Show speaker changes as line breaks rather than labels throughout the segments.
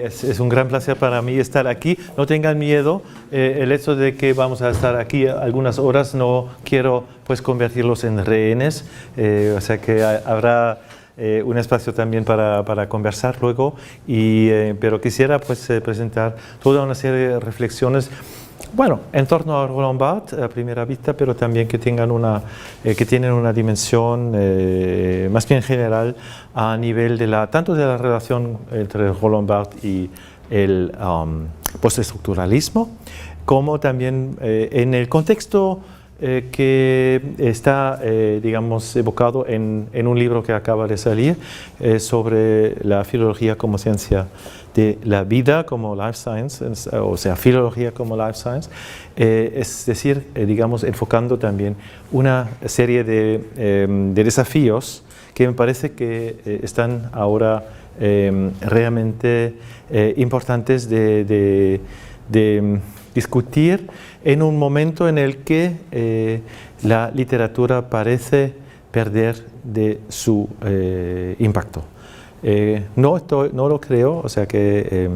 es un gran placer para mí estar aquí. No tengan miedo, el hecho de que vamos a estar aquí algunas horas no quiero pues convertirlos en rehenes, o sea que habrá un espacio también para conversar luego, pero quisiera pues presentar toda una serie de reflexiones. Bueno, en torno a Roland Barthes a primera vista, pero también que tienen una dimensión más bien general a nivel tanto de la relación entre Roland Barthes y el postestructuralismo, como también en el contexto que está, digamos, evocado en un libro que acaba de salir sobre la filología como ciencia de la vida, como life science, o sea, filología como life science, es decir, digamos, enfocando también una serie de desafíos que me parece que están ahora realmente importantes de discutir en un momento en el que la literatura parece perder de su impacto. No lo creo, o sea que,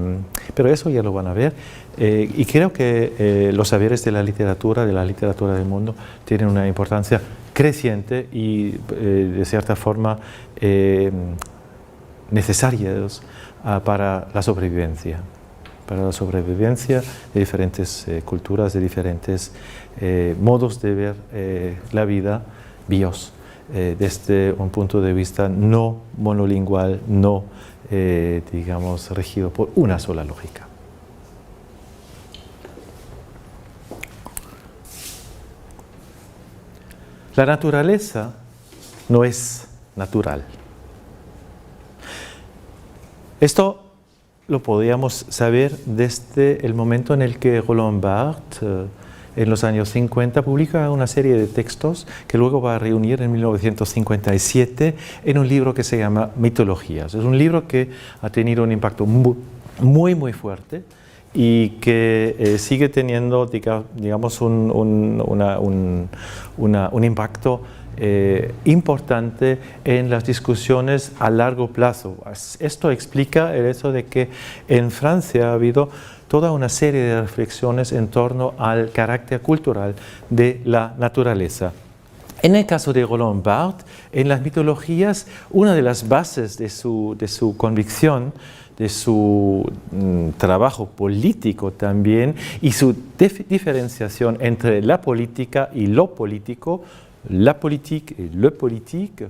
pero eso ya lo van a ver. Y creo que los saberes de la literatura del mundo, tienen una importancia creciente y de cierta forma necesarios para la sobrevivencia. Para la sobrevivencia de diferentes culturas, de diferentes modos de ver la vida, bios, desde un punto de vista no monolingual, no, digamos, regido por una sola lógica. La naturaleza no es natural. Esto lo podíamos saber desde el momento en el que Roland Barthes, en los años 50, publica una serie de textos que luego va a reunir en 1957 en un libro que se llama Mitologías. Es un libro que ha tenido un impacto muy, muy fuerte y que sigue teniendo, digamos, un impacto importante en las discusiones a largo plazo. Esto explica el hecho de que en Francia ha habido toda una serie de reflexiones en torno al carácter cultural de la naturaleza. En el caso de Roland Barthes, en las mitologías, una de las bases de su convicción, de su trabajo político también, y su diferenciación entre la política y lo político, la politique y le politique,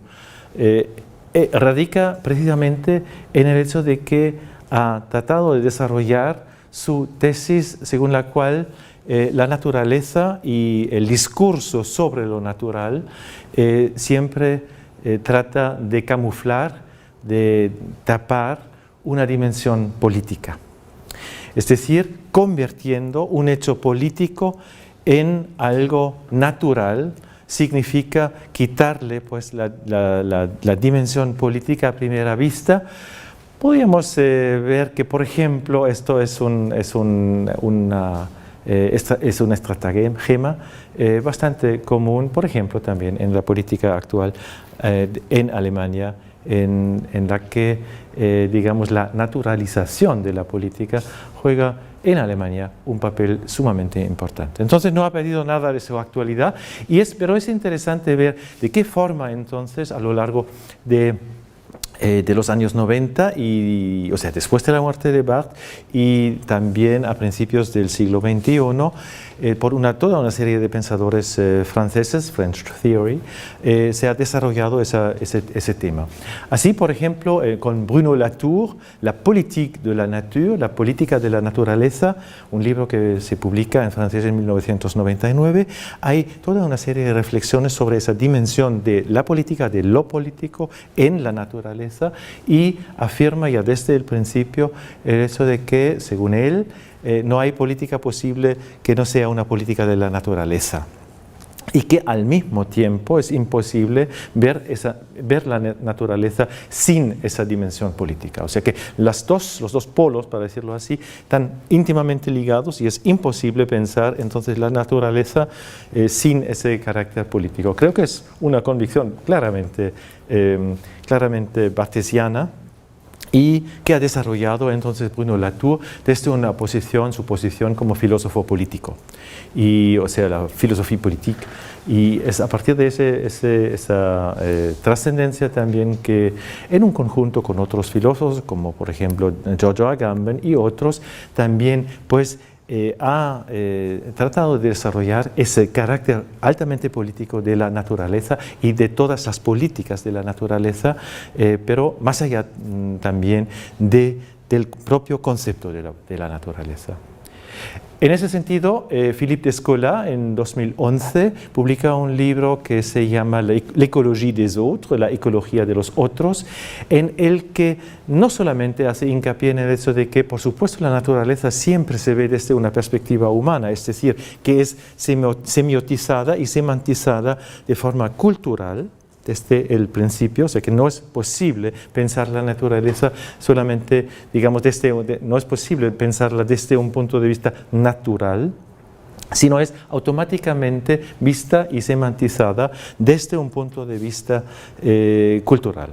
radica precisamente en el hecho de que ha tratado de desarrollar su tesis según la cual la naturaleza y el discurso sobre lo natural siempre trata de camuflar, de tapar una dimensión política. Es decir, convirtiendo un hecho político en algo natural, significa quitarle pues, la dimensión política a primera vista. Podríamos ver que, por ejemplo, esto es una estratagema bastante común, por ejemplo, también en la política actual en Alemania, en la que, digamos, la naturalización de la política juega en Alemania un papel sumamente importante. Entonces no ha perdido nada de su actualidad, pero es interesante ver de qué forma entonces a lo largo de los años 90, o sea, después de la muerte de Barthes y también a principios del siglo XXI, por toda una serie de pensadores franceses, French Theory, se ha desarrollado ese tema. Así, por ejemplo, con Bruno Latour, La politique de la nature, la política de la naturaleza, un libro que se publica en francés en 1999, hay toda una serie de reflexiones sobre esa dimensión de la política, de lo político en la naturaleza, y afirma ya desde el principio el hecho de que, según él, no hay política posible que no sea una política de la naturaleza, y que al mismo tiempo es imposible ver la naturaleza sin esa dimensión política. O sea que los dos polos, para decirlo así, están íntimamente ligados y es imposible pensar entonces la naturaleza sin ese carácter político. Creo que es una convicción claramente barthesiana, y que ha desarrollado entonces Bruno Latour desde una posición, su posición como filósofo político, o sea, la filosofía política. Y es a partir de esa trascendencia también que en un conjunto con otros filósofos, como por ejemplo Giorgio Agamben y otros, también pues ha tratado de desarrollar ese carácter altamente político de la naturaleza y de todas las políticas de la naturaleza, pero más allá también del propio concepto de la naturaleza. En ese sentido, Philippe Descola en 2011 publica un libro que se llama L'écologie des autres, la ecología de los otros, en el que no solamente hace hincapié en el hecho de que, por supuesto, la naturaleza siempre se ve desde una perspectiva humana, es decir, que es semiotizada y semantizada de forma cultural, desde el principio, o sea que no es posible pensar la naturaleza solamente, digamos, no es posible pensarla desde un punto de vista natural, sino es automáticamente vista y semantizada desde un punto de vista cultural.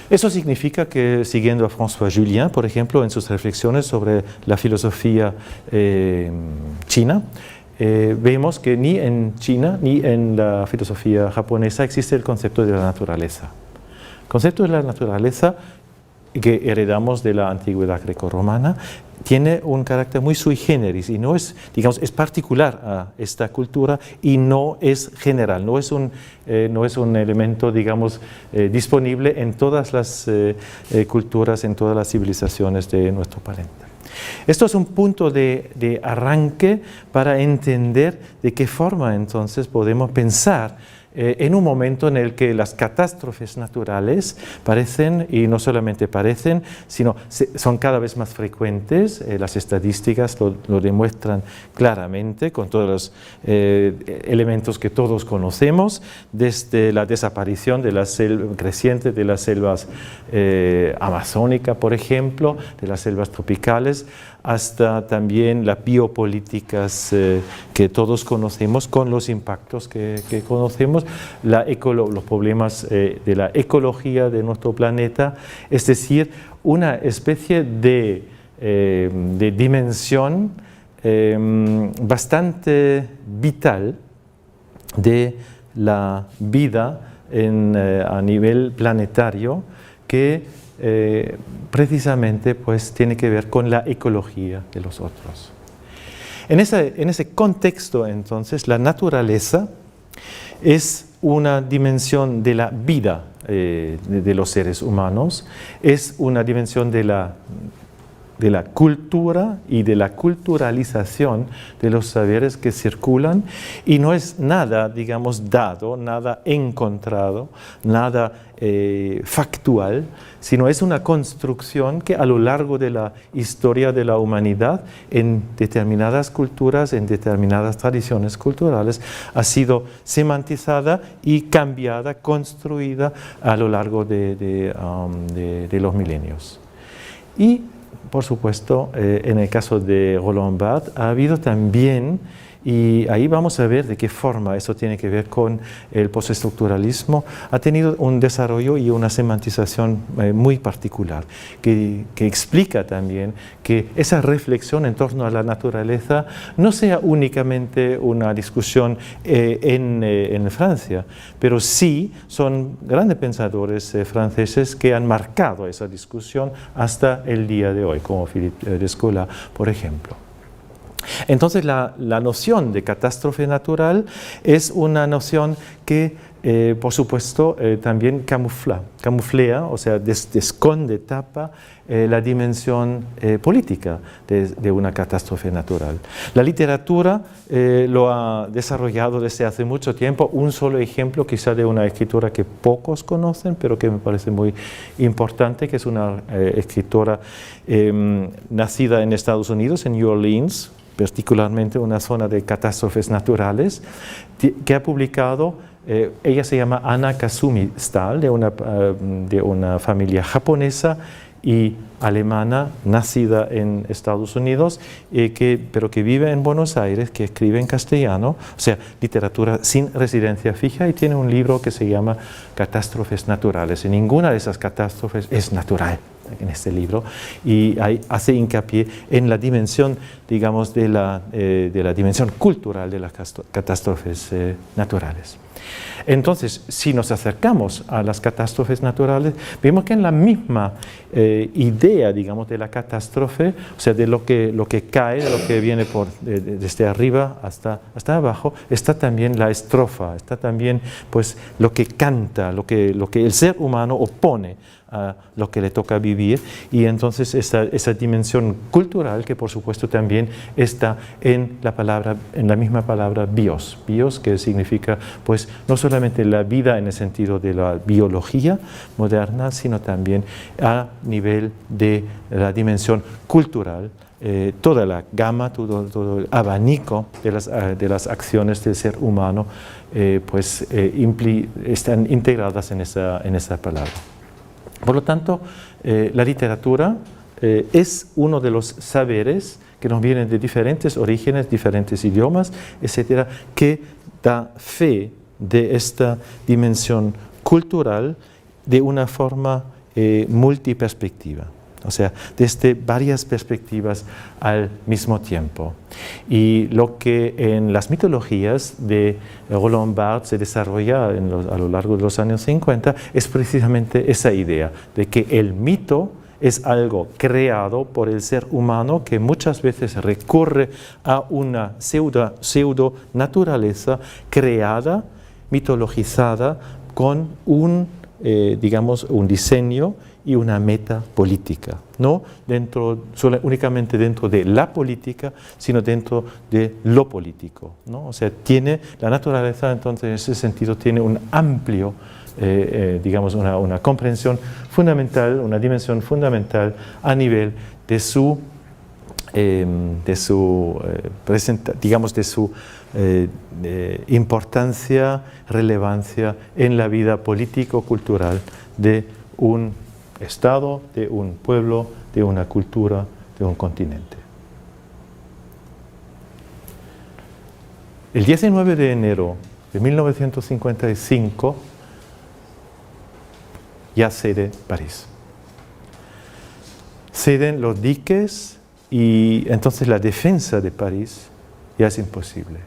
Eso significa que, siguiendo a François Julien, por ejemplo, en sus reflexiones sobre la filosofía china, vemos que ni en China ni en la filosofía japonesa existe el concepto de la naturaleza. El concepto de la naturaleza que heredamos de la antigüedad grecorromana tiene un carácter muy sui generis y no es, digamos, es particular a esta cultura y no es general, no es un elemento, digamos, disponible en todas las culturas, en todas las civilizaciones de nuestro planeta. Esto es un punto de arranque para entender de qué forma entonces podemos pensar en un momento en el que las catástrofes naturales parecen, y no solamente parecen, sino son cada vez más frecuentes. Las estadísticas lo demuestran claramente con todos los elementos que todos conocemos, desde la desaparición de la creciente de las selvas amazónicas, por ejemplo, de las selvas tropicales, hasta también las biopolíticas que todos conocemos con los impactos que conocemos, los problemas de la ecología de nuestro planeta, es decir, una especie de dimensión bastante vital de la vida a nivel planetario que precisamente pues tiene que ver con la ecología de los otros. En ese contexto entonces la naturaleza es una dimensión de la vida de los seres humanos, es una dimensión de la cultura y de la culturalización de los saberes que circulan, y no es nada, digamos, dado, nada encontrado, nada factual, sino es una construcción que a lo largo de la historia de la humanidad, en determinadas culturas, en determinadas tradiciones culturales, ha sido semantizada y cambiada, construida a lo largo de los milenios. Y por supuesto, en el caso de Roland Barthes ha habido también, y ahí vamos a ver de qué forma eso tiene que ver con el postestructuralismo, ha tenido un desarrollo y una semantización muy particular, que explica también que esa reflexión en torno a la naturaleza no sea únicamente una discusión en Francia, pero sí son grandes pensadores franceses que han marcado esa discusión hasta el día de hoy, como Philippe Descola, por ejemplo. Entonces la noción de catástrofe natural es una noción que por supuesto también camuflea, o sea, esconde, tapa la dimensión política de una catástrofe natural. La literatura lo ha desarrollado desde hace mucho tiempo. Un solo ejemplo quizá de una escritora que pocos conocen, pero que me parece muy importante, que es una escritora nacida en Estados Unidos, en New Orleans, particularmente una zona de catástrofes naturales, que ha publicado, ella se llama Anna Kasumi Stahl, de una familia japonesa y alemana, nacida en Estados Unidos, pero que vive en Buenos Aires, que escribe en castellano, o sea, literatura sin residencia fija, y tiene un libro que se llama Catástrofes naturales, y ninguna de esas catástrofes es natural. en este libro, y hace hincapié en la dimensión, digamos, de la dimensión cultural de las catástrofes naturales. Entonces, si nos acercamos a las catástrofes naturales, vemos que en la misma idea, digamos, de la catástrofe, o sea, de lo que cae, de lo que viene desde arriba hasta abajo, está también la estrofa, está también, pues, lo que canta, lo que el ser humano opone a lo que le toca vivir, y entonces esa dimensión cultural que por supuesto también está en la misma palabra bios, que significa pues no solamente la vida en el sentido de la biología moderna, sino también a nivel de la dimensión cultural, toda la gama, todo el abanico de las acciones del ser humano están integradas en esa palabra. Por lo tanto, la literatura es uno de los saberes que nos vienen de diferentes orígenes, diferentes idiomas, etcétera, que da fe de esta dimensión cultural de una forma multiperspectiva. O sea, desde varias perspectivas al mismo tiempo. Y lo que en las mitologías de Roland Barthes se desarrolla a lo largo de los años 50 es precisamente esa idea de que el mito es algo creado por el ser humano que muchas veces recurre a una pseudo naturaleza creada, mitologizada, con digamos, un diseño y una meta política, no únicamente dentro de la política, sino dentro de lo político, ¿no? O sea, la naturaleza, entonces, en ese sentido, tiene un amplio, digamos, una comprensión fundamental, una dimensión fundamental a nivel de su importancia, relevancia en la vida político-cultural de un Estado, de un pueblo, de una cultura, de un continente. El 19 de enero de 1955 ya cede París. Ceden los diques y entonces la defensa de París ya es imposible.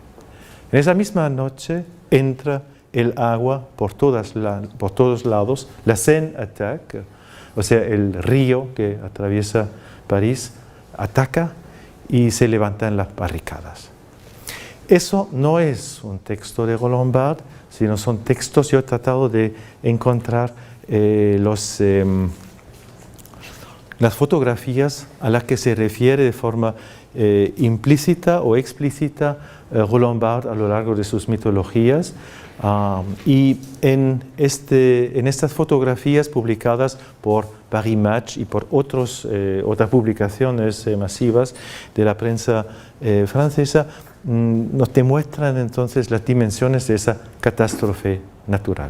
En esa misma noche entra el agua por todos lados, la Seine attaque, o sea, el río que atraviesa París ataca y se levantan las barricadas. Eso no es un texto de Roland Barthes, sino son textos, yo he tratado de encontrar las fotografías a las que se refiere de forma implícita o explícita Roland Barthes a lo largo de sus mitologías. Y en estas fotografías publicadas por Paris Match y por otras publicaciones masivas de la prensa francesa, nos demuestran entonces las dimensiones de esa catástrofe natural.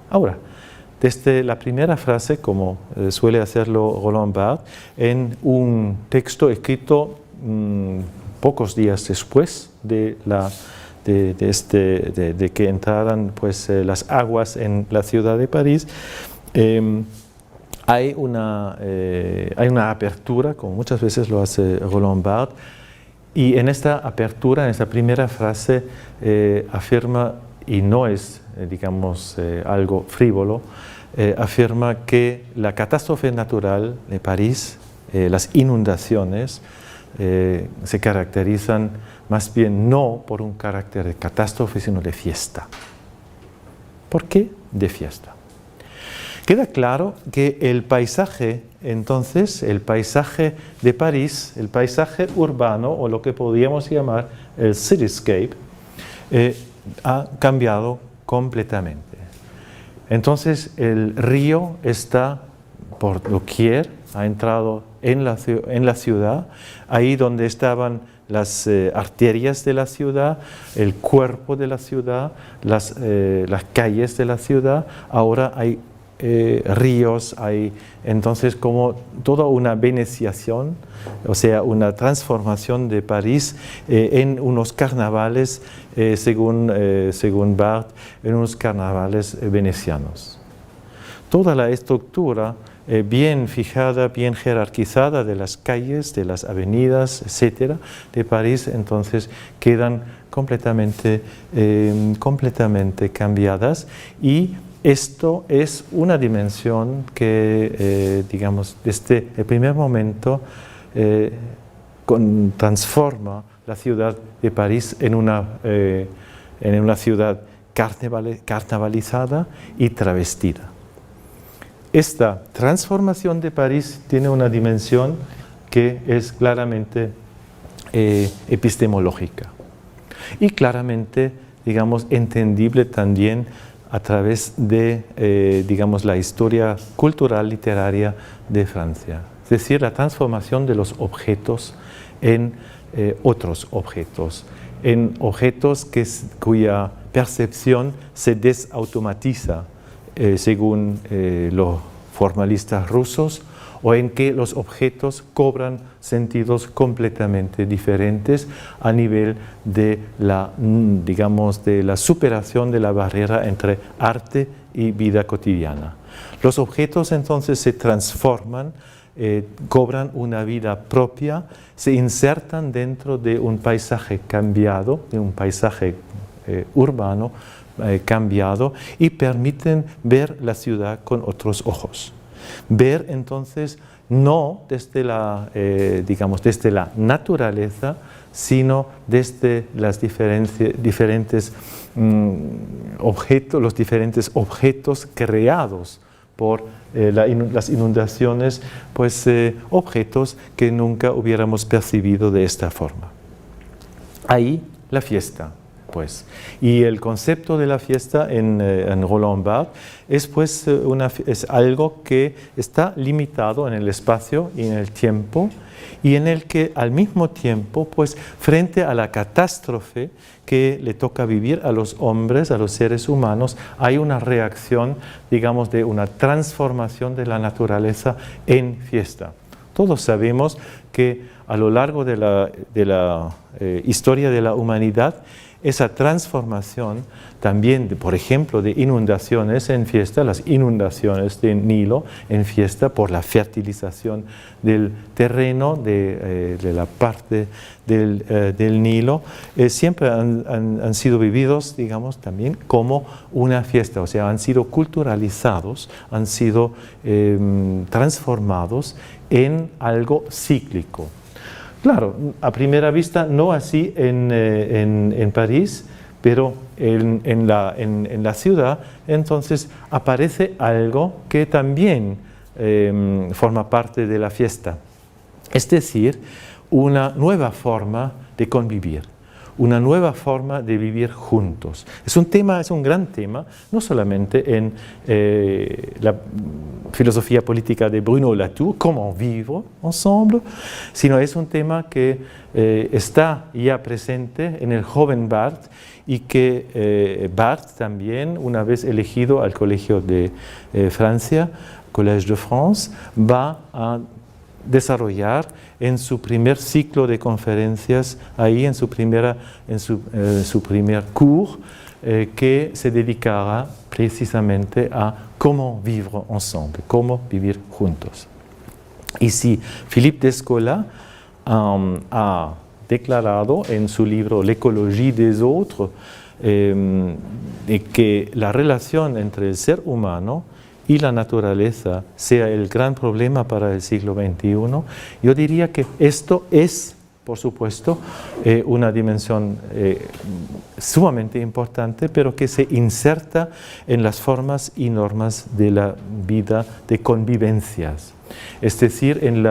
Ahora, desde la primera frase, como suele hacerlo Roland Barthes, en un texto escrito pocos días después de que entraran pues, las aguas en la ciudad de París, hay una apertura, como muchas veces lo hace Roland Barthes, y en esta apertura, en esta primera frase, afirma, y no es, digamos, algo frívolo, afirma que la catástrofe natural de París, las inundaciones, se caracterizan más bien no por un carácter de catástrofe, sino de fiesta. ¿Por qué de fiesta? Queda claro que el paisaje, entonces, el paisaje de París, el paisaje urbano, o lo que podríamos llamar el cityscape, ha cambiado completamente. Entonces, el río está por doquier, ha entrado en la ciudad, ahí donde estaban las arterias de la ciudad, el cuerpo de la ciudad, las calles de la ciudad. Ahora hay ríos, hay entonces como toda una veneciación, o sea, una transformación de París en unos carnavales, según Barthes, en unos carnavales venecianos. Toda la estructura bien fijada, bien jerarquizada de las calles, de las avenidas, etcétera, de París, entonces quedan completamente cambiadas, y esto es una dimensión que, digamos, desde el primer momento transforma la ciudad de París en una ciudad carnavalizada y travestida. Esta transformación de París tiene una dimensión que es claramente epistemológica y claramente, digamos, entendible también a través de, digamos, la historia cultural literaria de Francia. Es decir, la transformación de los objetos en otros objetos, en objetos cuya percepción se desautomatiza según los formalistas rusos, o en que los objetos cobran sentidos completamente diferentes a nivel de la, digamos, de la superación de la barrera entre arte y vida cotidiana. Los objetos entonces se transforman, cobran una vida propia, se insertan dentro de un paisaje cambiado, de un paisaje urbano cambiado, y permiten ver la ciudad con otros ojos. Ver entonces no desde la, digamos, desde la naturaleza, sino desde las diferentes objetos, los diferentes objetos creados por las inundaciones, pues objetos que nunca hubiéramos percibido de esta forma. Ahí la fiesta, pues. Y el concepto de la fiesta en Roland Barthes es, pues, es algo que está limitado en el espacio y en el tiempo, y en el que al mismo tiempo, pues, frente a la catástrofe que le toca vivir a los hombres, a los seres humanos, hay una reacción, digamos, de una transformación de la naturaleza en fiesta. Todos sabemos que a lo largo de la historia de la humanidad, esa transformación también, por ejemplo, de inundaciones en fiesta, las inundaciones del Nilo en fiesta por la fertilización del terreno de la parte del Nilo, siempre han sido vividos, digamos, también como una fiesta, o sea, han sido culturalizados, han sido transformados en algo cíclico. Claro, a primera vista no así en París, pero en la ciudad entonces aparece algo que también forma parte de la fiesta. Es decir, una nueva forma de convivir, una nueva forma de vivir juntos. Es un gran tema, no solamente en la filosofía política de Bruno Latour, comment vivre ensemble, sino es un tema que está ya presente en el joven Barthes, y que Barthes también, una vez elegido al Colegio de Francia, Collège de France, va a desarrollar en su primer ciclo de conferencias, ahí en su primer cours, que se dedicará precisamente a cómo vivre ensemble, cómo vivir juntos. Y si Philippe Descola ha declarado en su libro L'écologie des autres de que la relación entre el ser humano y la naturaleza sea el gran problema para el siglo XXI, yo diría que esto es, por supuesto, una dimensión sumamente importante, pero que se inserta en las formas y normas de la vida de convivencias. Es decir, en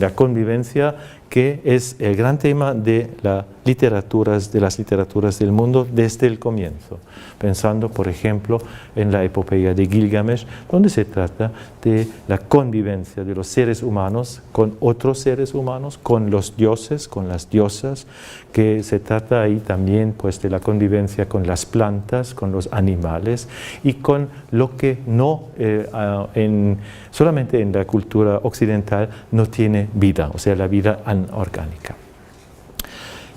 la convivencia, que es el gran tema de las literaturas del mundo desde el comienzo. Pensando, por ejemplo, en la epopeya de Gilgamesh, donde se trata de la convivencia de los seres humanos con otros seres humanos, con los dioses, con las diosas, que se trata ahí también, pues, de la convivencia con las plantas, con los animales, y con lo que no, solamente en la cultura occidental, no tiene vida, o sea, la vida anorgánica.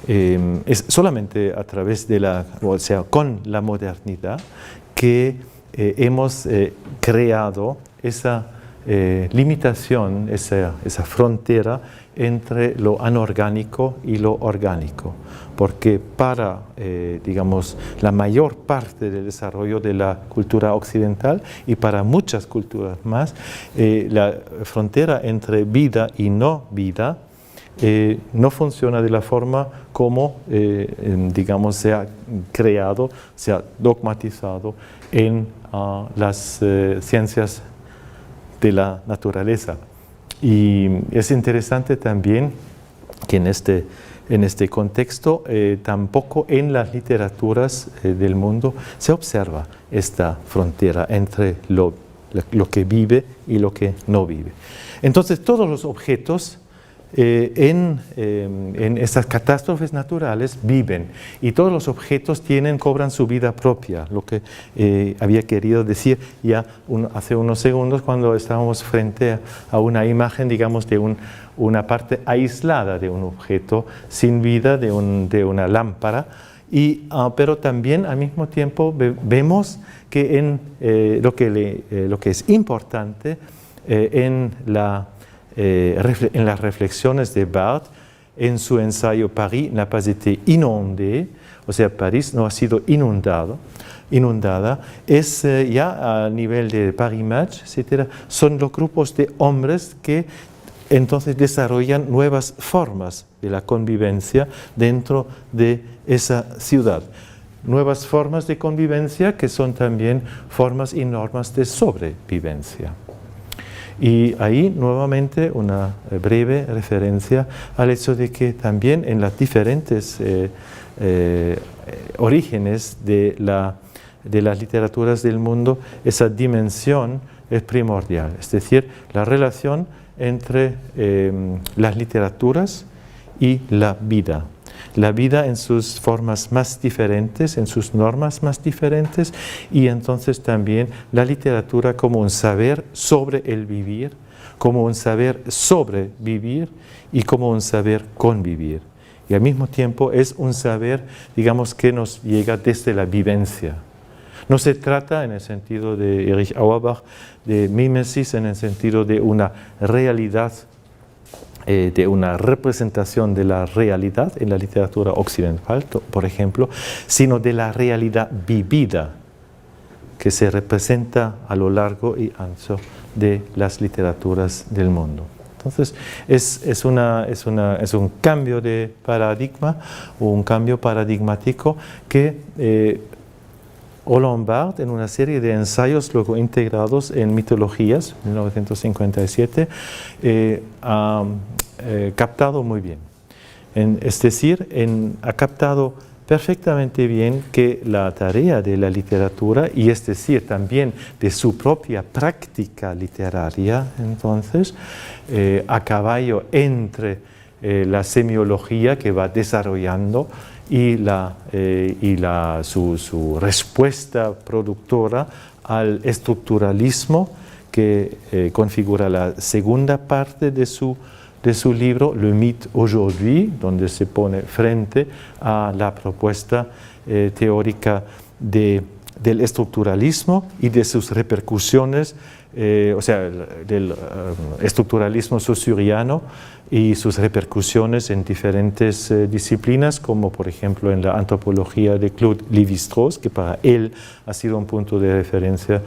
Es solamente a través de con la modernidad que hemos creado esa limitación, esa frontera entre lo anorgánico y lo orgánico, porque para, digamos, la mayor parte del desarrollo de la cultura occidental y para muchas culturas más, la frontera entre vida y no vida no funciona de la forma como, digamos, se ha creado, se ha dogmatizado en las ciencias de la naturaleza. Y es interesante también que en este contexto tampoco en las literaturas del mundo se observa esta frontera entre lo que vive y lo que no vive. Entonces todos los objetos en estas catástrofes naturales viven y todos los objetos cobran su vida propia, lo que había querido decir ya hace unos segundos cuando estábamos frente a una imagen, digamos, de una parte aislada de un objeto sin vida, de una lámpara, pero también al mismo tiempo vemos que lo que es importante en las reflexiones de Barthes, en su ensayo Paris n'a pas été inondé, o sea, París no ha sido inundada, es ya a nivel de Paris Match, etc., son los grupos de hombres que entonces desarrollan nuevas formas de la convivencia dentro de esa ciudad. Nuevas formas de convivencia que son también formas y normas de sobrevivencia. Y ahí nuevamente una breve referencia al hecho de que también en las diferentes orígenes de las literaturas del mundo esa dimensión es primordial, es decir, la relación entre las literaturas y la vida en sus formas más diferentes, en sus normas más diferentes, y entonces también la literatura como un saber sobre el vivir, como un saber sobre vivir y como un saber convivir. Y al mismo tiempo es un saber, digamos, que nos llega desde la vivencia. No se trata, en el sentido de Erich Auerbach, de mimesis, en el sentido de una realidad, de una representación de la realidad en la literatura occidental, por ejemplo, sino de la realidad vivida que se representa a lo largo y ancho de las literaturas del mundo. Entonces, es un cambio de paradigma, o un cambio paradigmático que Roland Barthes, en una serie de ensayos luego integrados en Mitologías, 1957, ha captado muy bien. Es decir, ha captado perfectamente bien que la tarea de la literatura, y es decir, también de su propia práctica literaria, entonces, a caballo entre la semiología que va desarrollando y su respuesta productora al estructuralismo que configura la segunda parte de su libro, Le mythe aujourd'hui, donde se pone frente a la propuesta teórica del estructuralismo y de sus repercusiones, o sea, del estructuralismo saussuriano y sus repercusiones en diferentes disciplinas, como por ejemplo en la antropología de Claude Lévi-Strauss, que para él ha sido un punto de referencia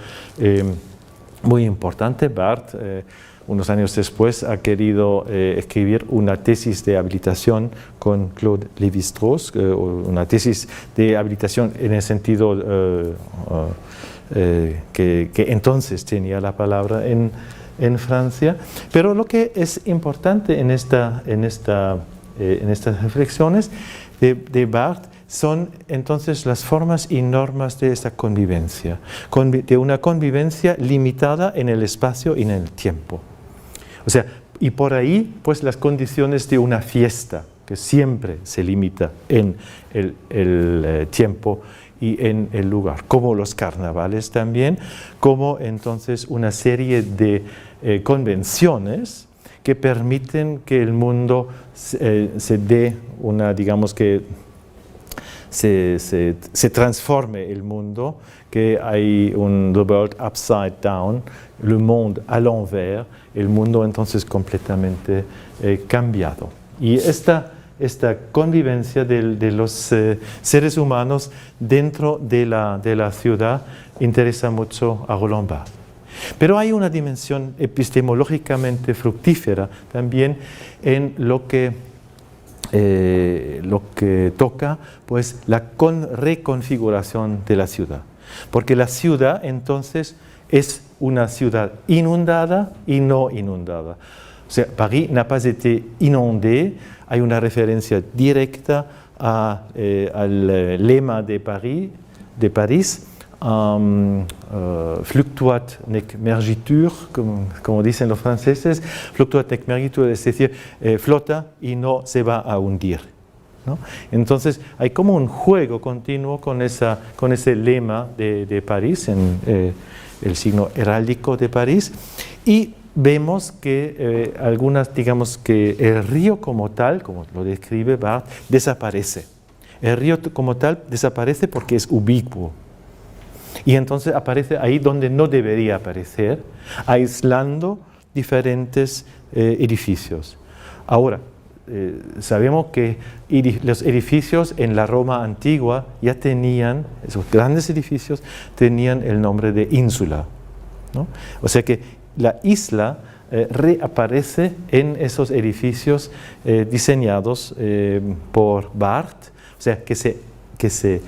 muy importante. Barthes, unos años después, ha querido escribir una tesis de habilitación con Claude Lévi-Strauss, una tesis de habilitación en el sentido que entonces tenía la palabra en Francia. Pero lo que es importante en estas reflexiones de Barthes son entonces las formas y normas de esta convivencia, de una convivencia limitada en el espacio y en el tiempo. O sea, y por ahí, pues las condiciones de una fiesta, que siempre se limita en el tiempo y en el lugar, como los carnavales también, como entonces una serie de convenciones que permiten que el mundo se dé una, digamos que se transforme el mundo, que hay the world upside down, le monde à l'envers, el mundo entonces completamente cambiado. Y esta convivencia de los seres humanos dentro de la ciudad interesa mucho a Roland Barthes. Pero hay una dimensión epistemológicamente fructífera también en lo que toca pues, la reconfiguración de la ciudad. Porque la ciudad entonces es una ciudad inundada y no inundada. O sea, París n'a pas été inondé. Hay una referencia directa al lema de París, fluctuat nec mergitur, como dicen los franceses, fluctuat nec mergitur, es decir, flota y no se va a hundir, ¿no? Entonces hay como un juego continuo con ese lema de París, en el signo heráldico de París, y vemos que digamos que el río como tal, como lo describe Barthes, desaparece. El río como tal desaparece porque es ubicuo. Y entonces aparece ahí donde no debería aparecer, aislando diferentes edificios. Ahora, sabemos que los edificios en la Roma antigua ya tenían, esos grandes edificios, tenían el nombre de ínsula, ¿no? O sea que la isla reaparece en esos edificios diseñados por Barthes, o sea que se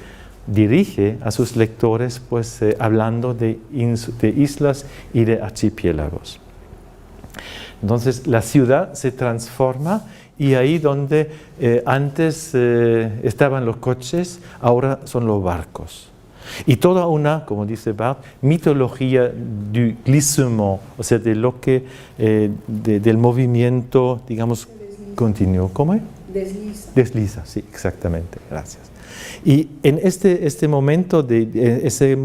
dirige a sus lectores pues, hablando de islas y de archipiélagos. Entonces la ciudad se transforma y ahí donde antes estaban los coches, ahora son los barcos. Y toda una, como dice Barthes, mitología du glissement, o sea, de lo que, del movimiento, digamos, continuo. ¿Cómo es?
Desliza.
Desliza, sí, exactamente, gracias. Y en este momento, ese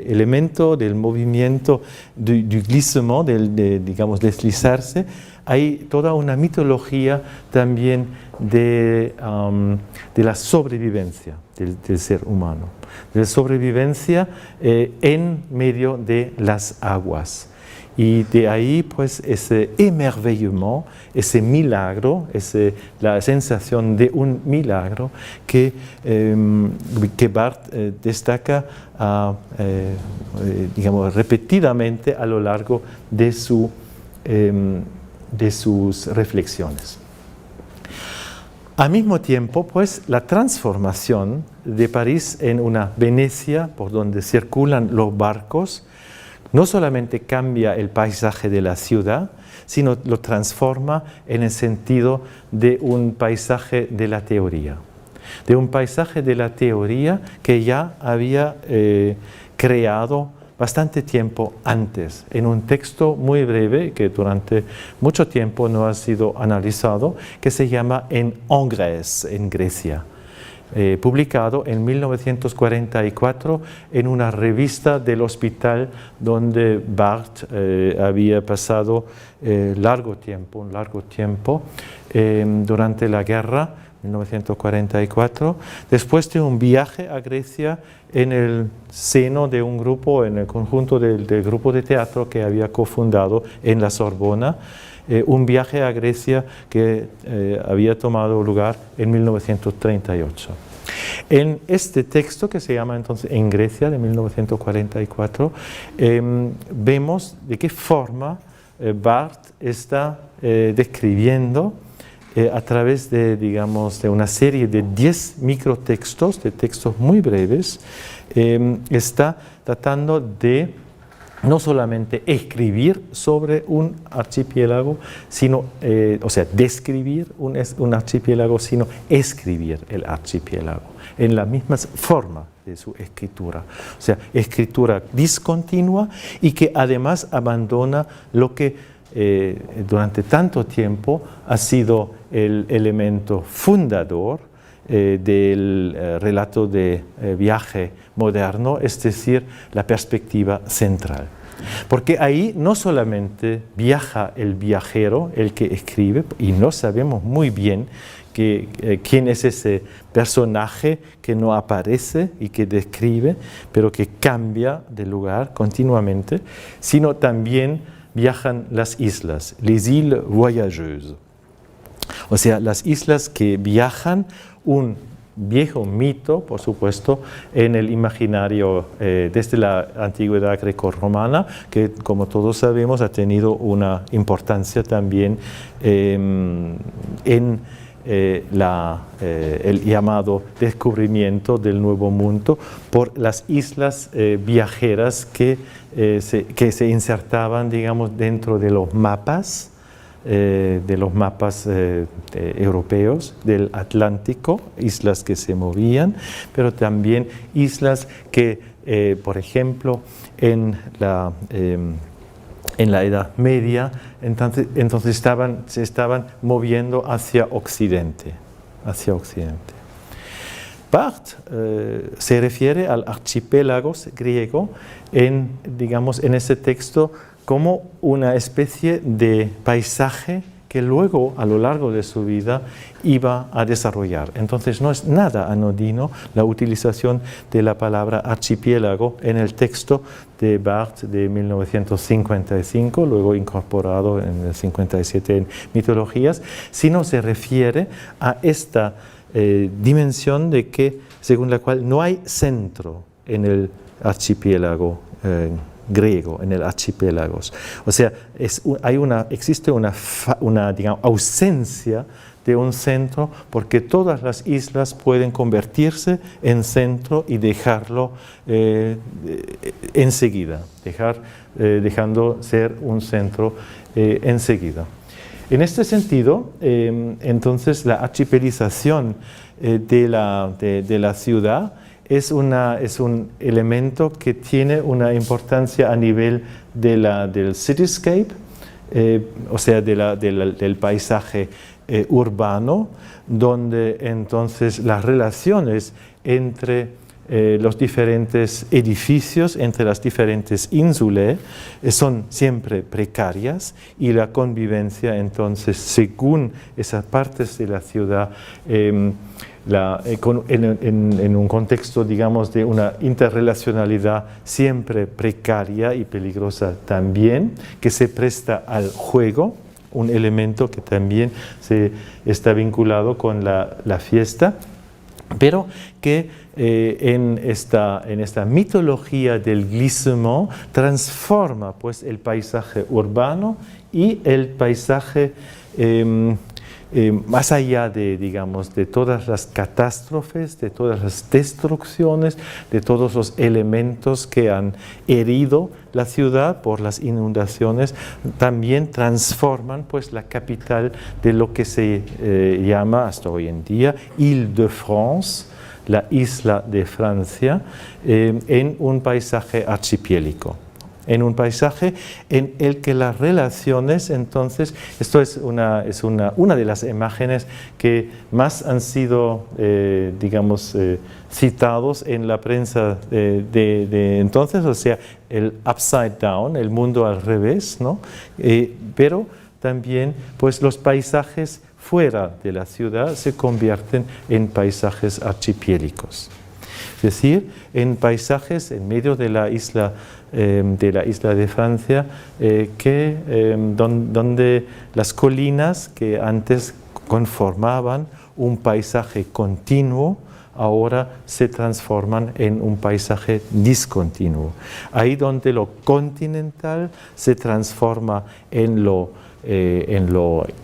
elemento del movimiento du glissement, digamos, deslizarse, hay toda una mitología también de la sobrevivencia del ser humano, de la sobrevivencia en medio de las aguas. Y de ahí, pues, ese émerveillement, ese milagro, la sensación de un milagro que Barthes destaca, digamos, repetidamente a lo largo de sus reflexiones. Al mismo tiempo, pues, la transformación de París en una Venecia por donde circulan los barcos no solamente cambia el paisaje de la ciudad, sino lo transforma en el sentido de un paisaje de la teoría. De un paisaje de la teoría que ya había creado bastante tiempo antes, en un texto muy breve que durante mucho tiempo no ha sido analizado, que se llama En Grèce, en Grecia. Publicado en 1944 en una revista del hospital donde Barthes había pasado un largo tiempo durante la guerra, 1944, después de un viaje a Grecia en el seno de un grupo, en el conjunto del grupo de teatro que había cofundado en la Sorbona, un viaje a Grecia que había tomado lugar en 1938. En este texto, que se llama entonces En Grecia, de 1944, vemos de qué forma Barthes está describiendo a través de, digamos, de una serie de 10 microtextos, de textos muy breves, está tratando de no solamente escribir sobre un archipiélago, sino, o sea, describir un archipiélago, sino escribir el archipiélago en la misma forma de su escritura. O sea, escritura discontinua y que además abandona lo que durante tanto tiempo ha sido el elemento fundador del relato de viaje moderno, es decir, la perspectiva central. Porque ahí no solamente viaja el viajero, el que escribe, y no sabemos muy bien quién es ese personaje que no aparece y que describe, pero que cambia de lugar continuamente, sino también viajan las islas, les îles voyageuses. O sea, las islas que viajan, un viejo mito, por supuesto, en el imaginario desde la antigüedad grecorromana, que como todos sabemos ha tenido una importancia también en el llamado descubrimiento del Nuevo Mundo por las islas viajeras que se insertaban, digamos, dentro de los mapas europeos del Atlántico, islas que se movían, pero también islas que, por ejemplo, en la Edad Media, entonces se estaban moviendo hacia Occidente. Barthes se refiere al archipiélago griego en ese texto como una especie de paisaje que luego, a lo largo de su vida, iba a desarrollar. Entonces no es nada anodino la utilización de la palabra archipiélago en el texto de Barthes de 1955, luego incorporado en el 57 en Mitologías, sino se refiere a esta dimensión de que, según la cual no hay centro en el archipiélago griego, en el archipiélagos. O sea, existe una digamos, ausencia de un centro, porque todas las islas pueden convertirse en centro y dejarlo enseguida, dejando ser un centro enseguida. En este sentido, entonces, la archipelización de la ciudad es un elemento que tiene una importancia a nivel del cityscape, o sea, del paisaje urbano, donde entonces las relaciones entre los diferentes edificios, entre las diferentes ínsulas, son siempre precarias, y la convivencia entonces, según esas partes de la ciudad, en un contexto, digamos, de una interrelacionalidad siempre precaria y peligrosa también, que se presta al juego, un elemento que también está vinculado con la fiesta, pero que en esta mitología del glissement transforma pues el paisaje urbano y el paisaje más allá de todas las catástrofes, de todas las destrucciones, de todos los elementos que han herido la ciudad por las inundaciones, también transforman pues la capital de lo que se llama hasta hoy en día Île-de-France, la isla de Francia, en un paisaje archipiélico. En un paisaje en el que las relaciones, entonces, esto es una de las imágenes que más han sido, citados en la prensa de entonces, o sea, el upside down, el mundo al revés, ¿no? Pero también, pues, los paisajes fuera de la ciudad se convierten en paisajes archipiélicos. Es decir, en paisajes en medio de la isla de Francia, donde las colinas que antes conformaban un paisaje continuo, ahora se transforman en un paisaje discontinuo. Ahí donde lo continental se transforma en lo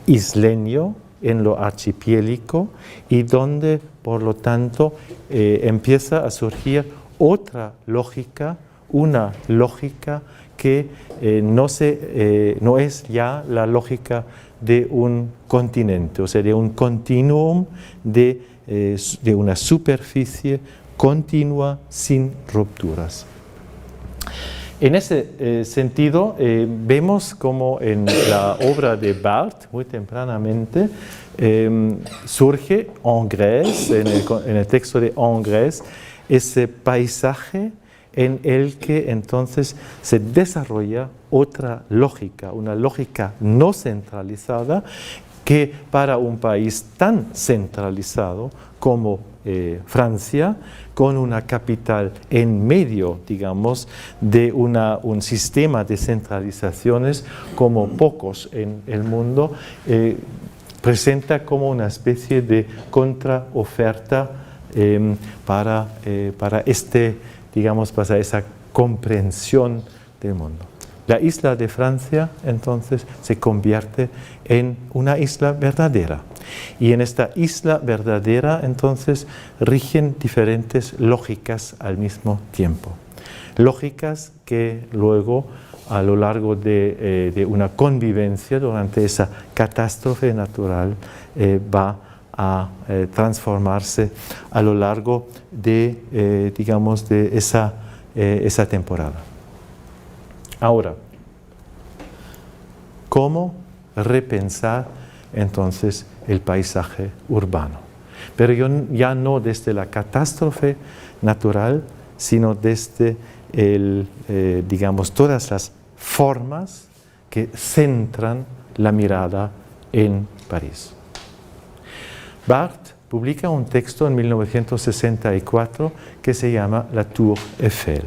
isleño, en lo archipiélico, y donde, por lo tanto, empieza a surgir otra lógica, una lógica que no es ya la lógica de un continente, o sea, de un continuum de una superficie continua sin rupturas. En ese sentido, vemos como en la obra de Barthes, muy tempranamente, surge en Grèce, en el texto de En Grèce, ese paisaje en el que entonces se desarrolla otra lógica, una lógica no centralizada, que para un país tan centralizado como Francia, con una capital en medio, digamos, de un sistema de centralizaciones como pocos en el mundo, presenta como una especie de contraoferta para digamos, para esa comprensión del mundo. La isla de Francia, entonces, se convierte en una isla verdadera. Y en esta isla verdadera, entonces, rigen diferentes lógicas al mismo tiempo. Lógicas que luego, a lo largo de una convivencia, durante esa catástrofe natural, va a transformarse a lo largo de, digamos, de esa temporada. Ahora, ¿cómo repensar entonces el paisaje urbano? Pero ya no desde la catástrofe natural, sino desde digamos, todas las formas que centran la mirada en París. Barthes publica un texto en 1964 que se llama La Tour Eiffel.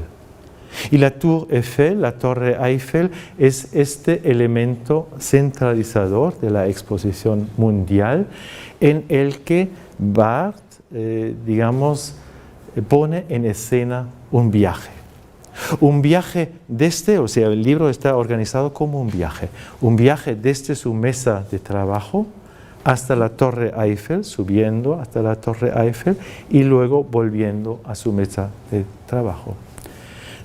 Y la Tour Eiffel, la Torre Eiffel, es este elemento centralizador de la exposición mundial en el que Barthes, digamos, pone en escena un viaje. Un viaje desde, o sea, el libro está organizado como un viaje desde su mesa de trabajo hasta la Torre Eiffel, subiendo hasta la Torre Eiffel y luego volviendo a su mesa de trabajo.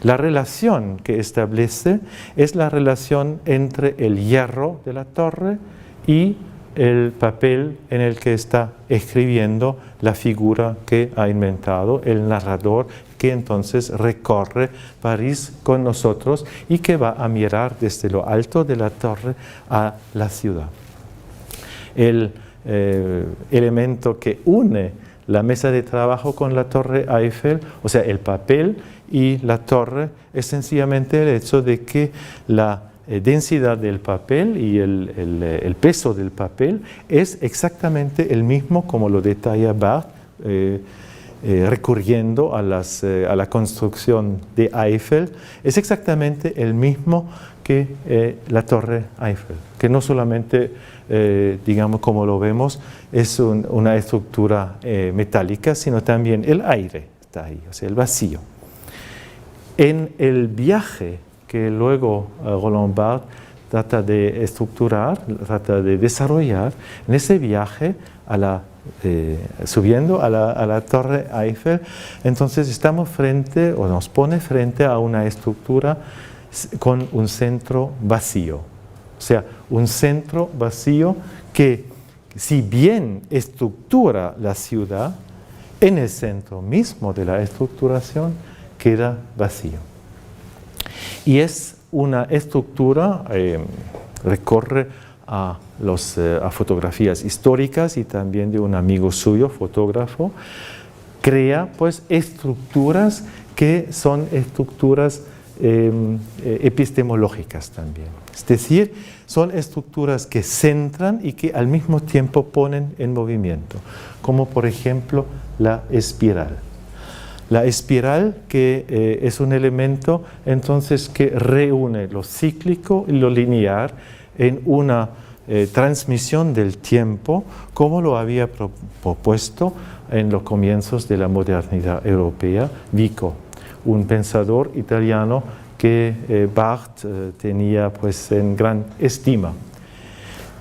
La relación que establece es la relación entre el hierro de la torre y el papel en el que está escribiendo la figura que ha inventado, el narrador que entonces recorre París con nosotros y que va a mirar desde lo alto de la torre a la ciudad. El elemento que une la mesa de trabajo con la Torre Eiffel, o sea, el papel y la torre, es sencillamente el hecho de que la densidad del papel y el peso del papel es exactamente el mismo, como lo detalla Barthes, recurriendo a la construcción de Eiffel, es exactamente el mismo que la Torre Eiffel, que no solamente, digamos, como lo vemos, es una estructura metálica, sino también el aire está ahí, o sea, el vacío. En el viaje que luego Roland Barthes trata de estructurar, trata de desarrollar, en ese viaje subiendo a la Torre Eiffel, entonces estamos frente, o nos pone frente a una estructura con un centro vacío. O sea, un centro vacío que, si bien estructura la ciudad, en el centro mismo de la estructuración queda vacío. Y es una estructura, recorre a fotografías históricas y también de un amigo suyo, fotógrafo, crea pues estructuras que son estructuras epistemológicas también. Es decir, son estructuras que centran y que al mismo tiempo ponen en movimiento, como por ejemplo la espiral. La espiral que es un elemento entonces que reúne lo cíclico y lo lineal en una transmisión del tiempo, como lo había propuesto en los comienzos de la modernidad europea Vico, un pensador italiano que Barthes tenía pues en gran estima.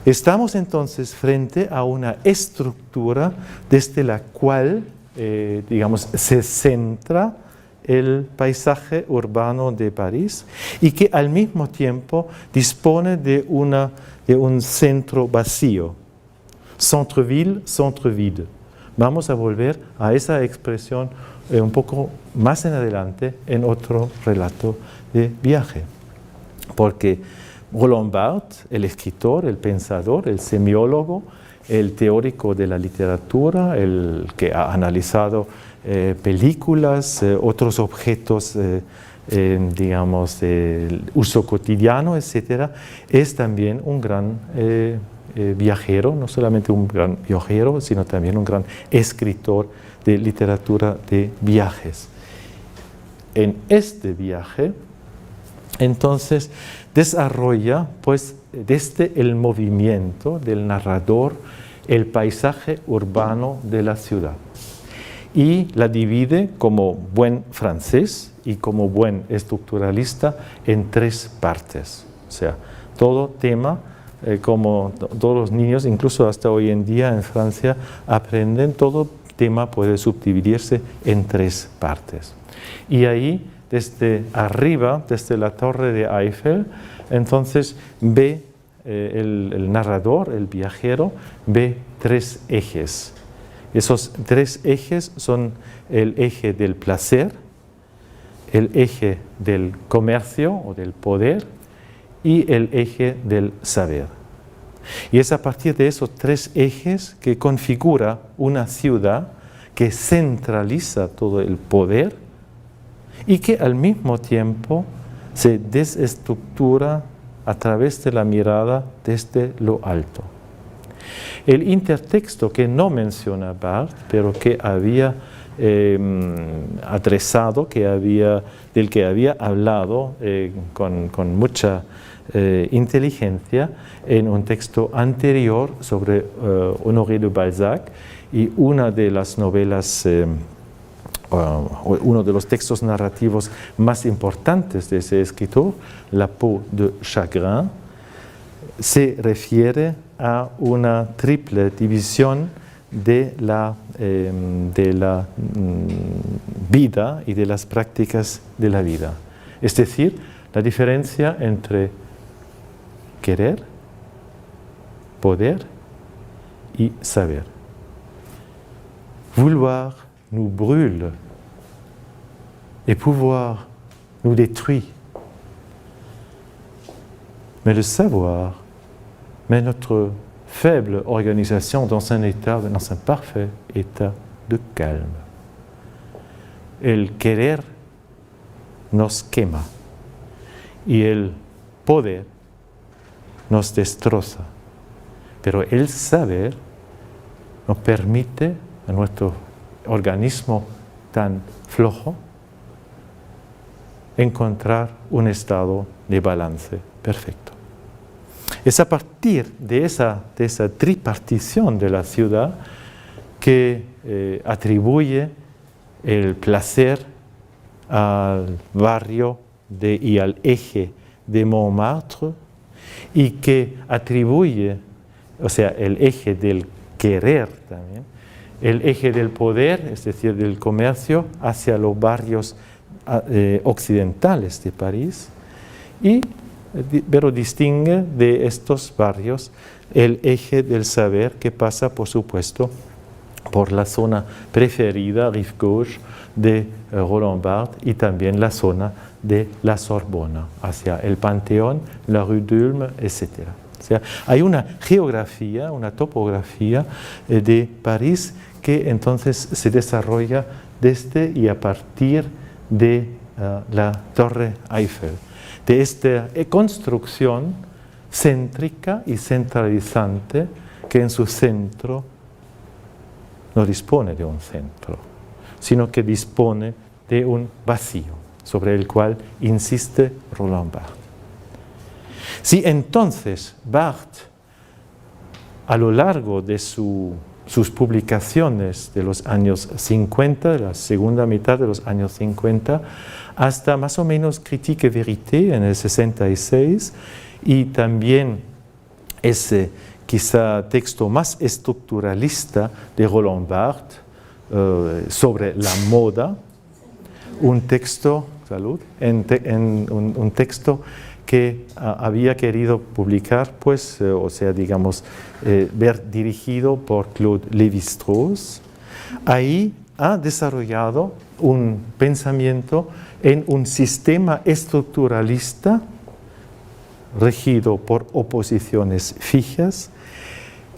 Estamos entonces frente a una estructura desde la cual digamos, se centra el paisaje urbano de París y que al mismo tiempo dispone de un centro vacío, centre-ville, centre-vide. Vamos a volver a esa expresión un poco más en adelante en otro relato de viaje, porque Roland Barthes, el escritor, el pensador, el semiólogo, el teórico de la literatura, el que ha analizado películas, otros objetos, digamos, del uso cotidiano, etc., es también un gran viajero, no solamente un gran viajero, sino también un gran escritor de literatura de viajes. En este viaje, entonces, desarrolla, pues, desde el movimiento del narrador, el paisaje urbano de la ciudad. Y la divide como buen francés y como buen estructuralista en tres partes. O sea, todo tema, como todos los niños, incluso hasta hoy en día en Francia, aprenden, todo tema puede subdividirse en tres partes. Y ahí, desde arriba, desde la torre de Eiffel, entonces ve el narrador, el viajero, ve tres ejes. Esos tres ejes son el eje del placer, el eje del comercio o del poder y el eje del saber. Y es a partir de esos tres ejes que configura una ciudad que centraliza todo el poder y que al mismo tiempo se desestructura a través de la mirada desde lo alto. El intertexto que no menciona Barthes, pero que había adresado, del que había hablado con mucha inteligencia en un texto anterior sobre Honoré de Balzac, y una de las novelas, uno de los textos narrativos más importantes de ese escritor, La peau de chagrin, se refiere a una triple división de la vida y de las prácticas de la vida. Es decir, la diferencia entre querer, poder y saber. Vouloir nous brûle et pouvoir nous détruit. Mais le savoir met notre faible organisation dans un parfait état de calme. El querer nos quema y el poder nos destroza, pero el saber nos permite a nuestro organismo tan flojo encontrar un estado de balance perfecto. Es a partir de esa tripartición de la ciudad que atribuye el placer al barrio y al eje de Montmartre, y que atribuye, o sea, el eje del querer también, el eje del poder, es decir, del comercio, hacia los barrios occidentales de París, pero distingue de estos barrios el eje del saber, que pasa, por supuesto, por la zona preferida, rive gauche, de Roland Barthes, y también la zona de la Sorbona, hacia el Panteón, la rue d'Ulm, etc. O sea, hay una geografía, una topografía de París que entonces se desarrolla desde y a partir de la Torre Eiffel, de esta construcción céntrica y centralizante que en su centro no dispone de un centro, sino que dispone de un vacío sobre el cual insiste Roland Barthes. Si entonces Barthes, a lo largo de sus publicaciones de los años 50, de la segunda mitad de los años 50, hasta más o menos Critique et Vérité en el 66, y también ese quizá texto más estructuralista de Roland Barthes sobre la moda, un texto que había querido publicar, pues, o sea, digamos, ver dirigido por Claude Lévi-Strauss. Ahí ha desarrollado un pensamiento en un sistema estructuralista regido por oposiciones fijas,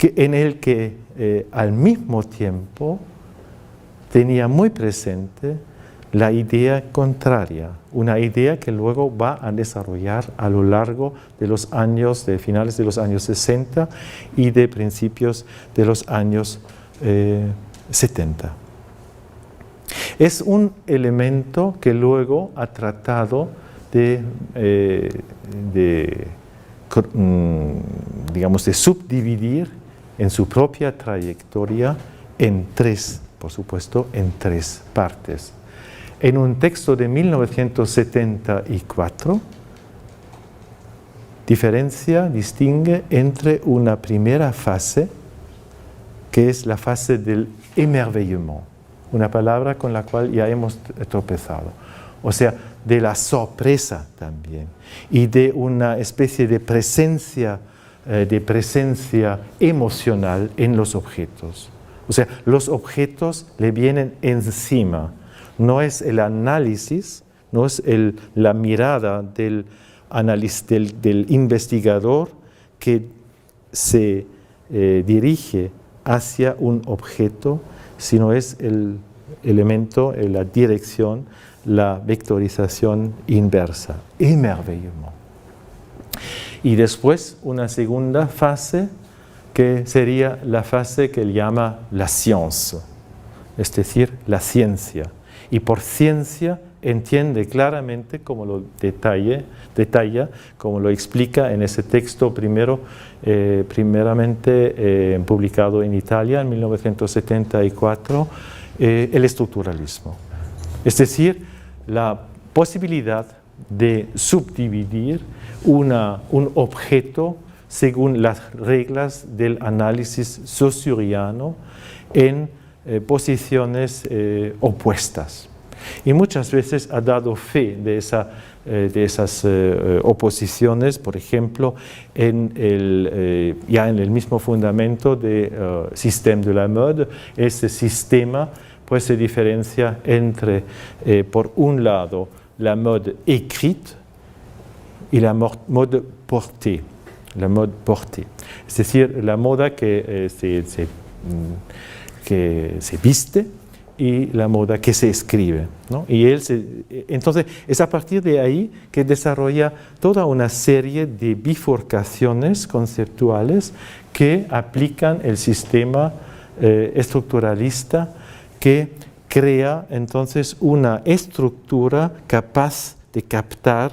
en el que al mismo tiempo tenía muy presente la idea contraria, una idea que luego va a desarrollar a lo largo de los años, de finales de los años 60 y de principios de los años 70. Es un elemento que luego ha tratado de subdividir en su propia trayectoria en tres, por supuesto, en tres partes. En un texto de 1974, distingue entre una primera fase, que es la fase del émerveillement, una palabra con la cual ya hemos tropezado, o sea, de la sorpresa también, y de una especie de presencia emocional en los objetos. O sea, los objetos le vienen encima. No es el análisis, no es la mirada del investigador que se dirige hacia un objeto, sino es el elemento, la dirección, la vectorización inversa, émerveillement. Y después una segunda fase que sería la fase que él llama la science, es decir, la ciencia. Y por ciencia entiende claramente, como lo detalla, como lo explica en ese texto primeramente publicado en Italia en 1974, el estructuralismo. Es decir, la posibilidad de subdividir un objeto según las reglas del análisis saussuriano en posiciones opuestas. Y muchas veces ha dado fe de esas oposiciones, por ejemplo, ya en el mismo fundamento de Système de la mode. Ese sistema pues se diferencia entre, por un lado, la mode écrite y la mode portée. La mode portée, es decir, la moda que se viste y la moda que se escribe, ¿no? Y entonces es a partir de ahí que desarrolla toda una serie de bifurcaciones conceptuales que aplican el sistema estructuralista, que crea entonces una estructura capaz de captar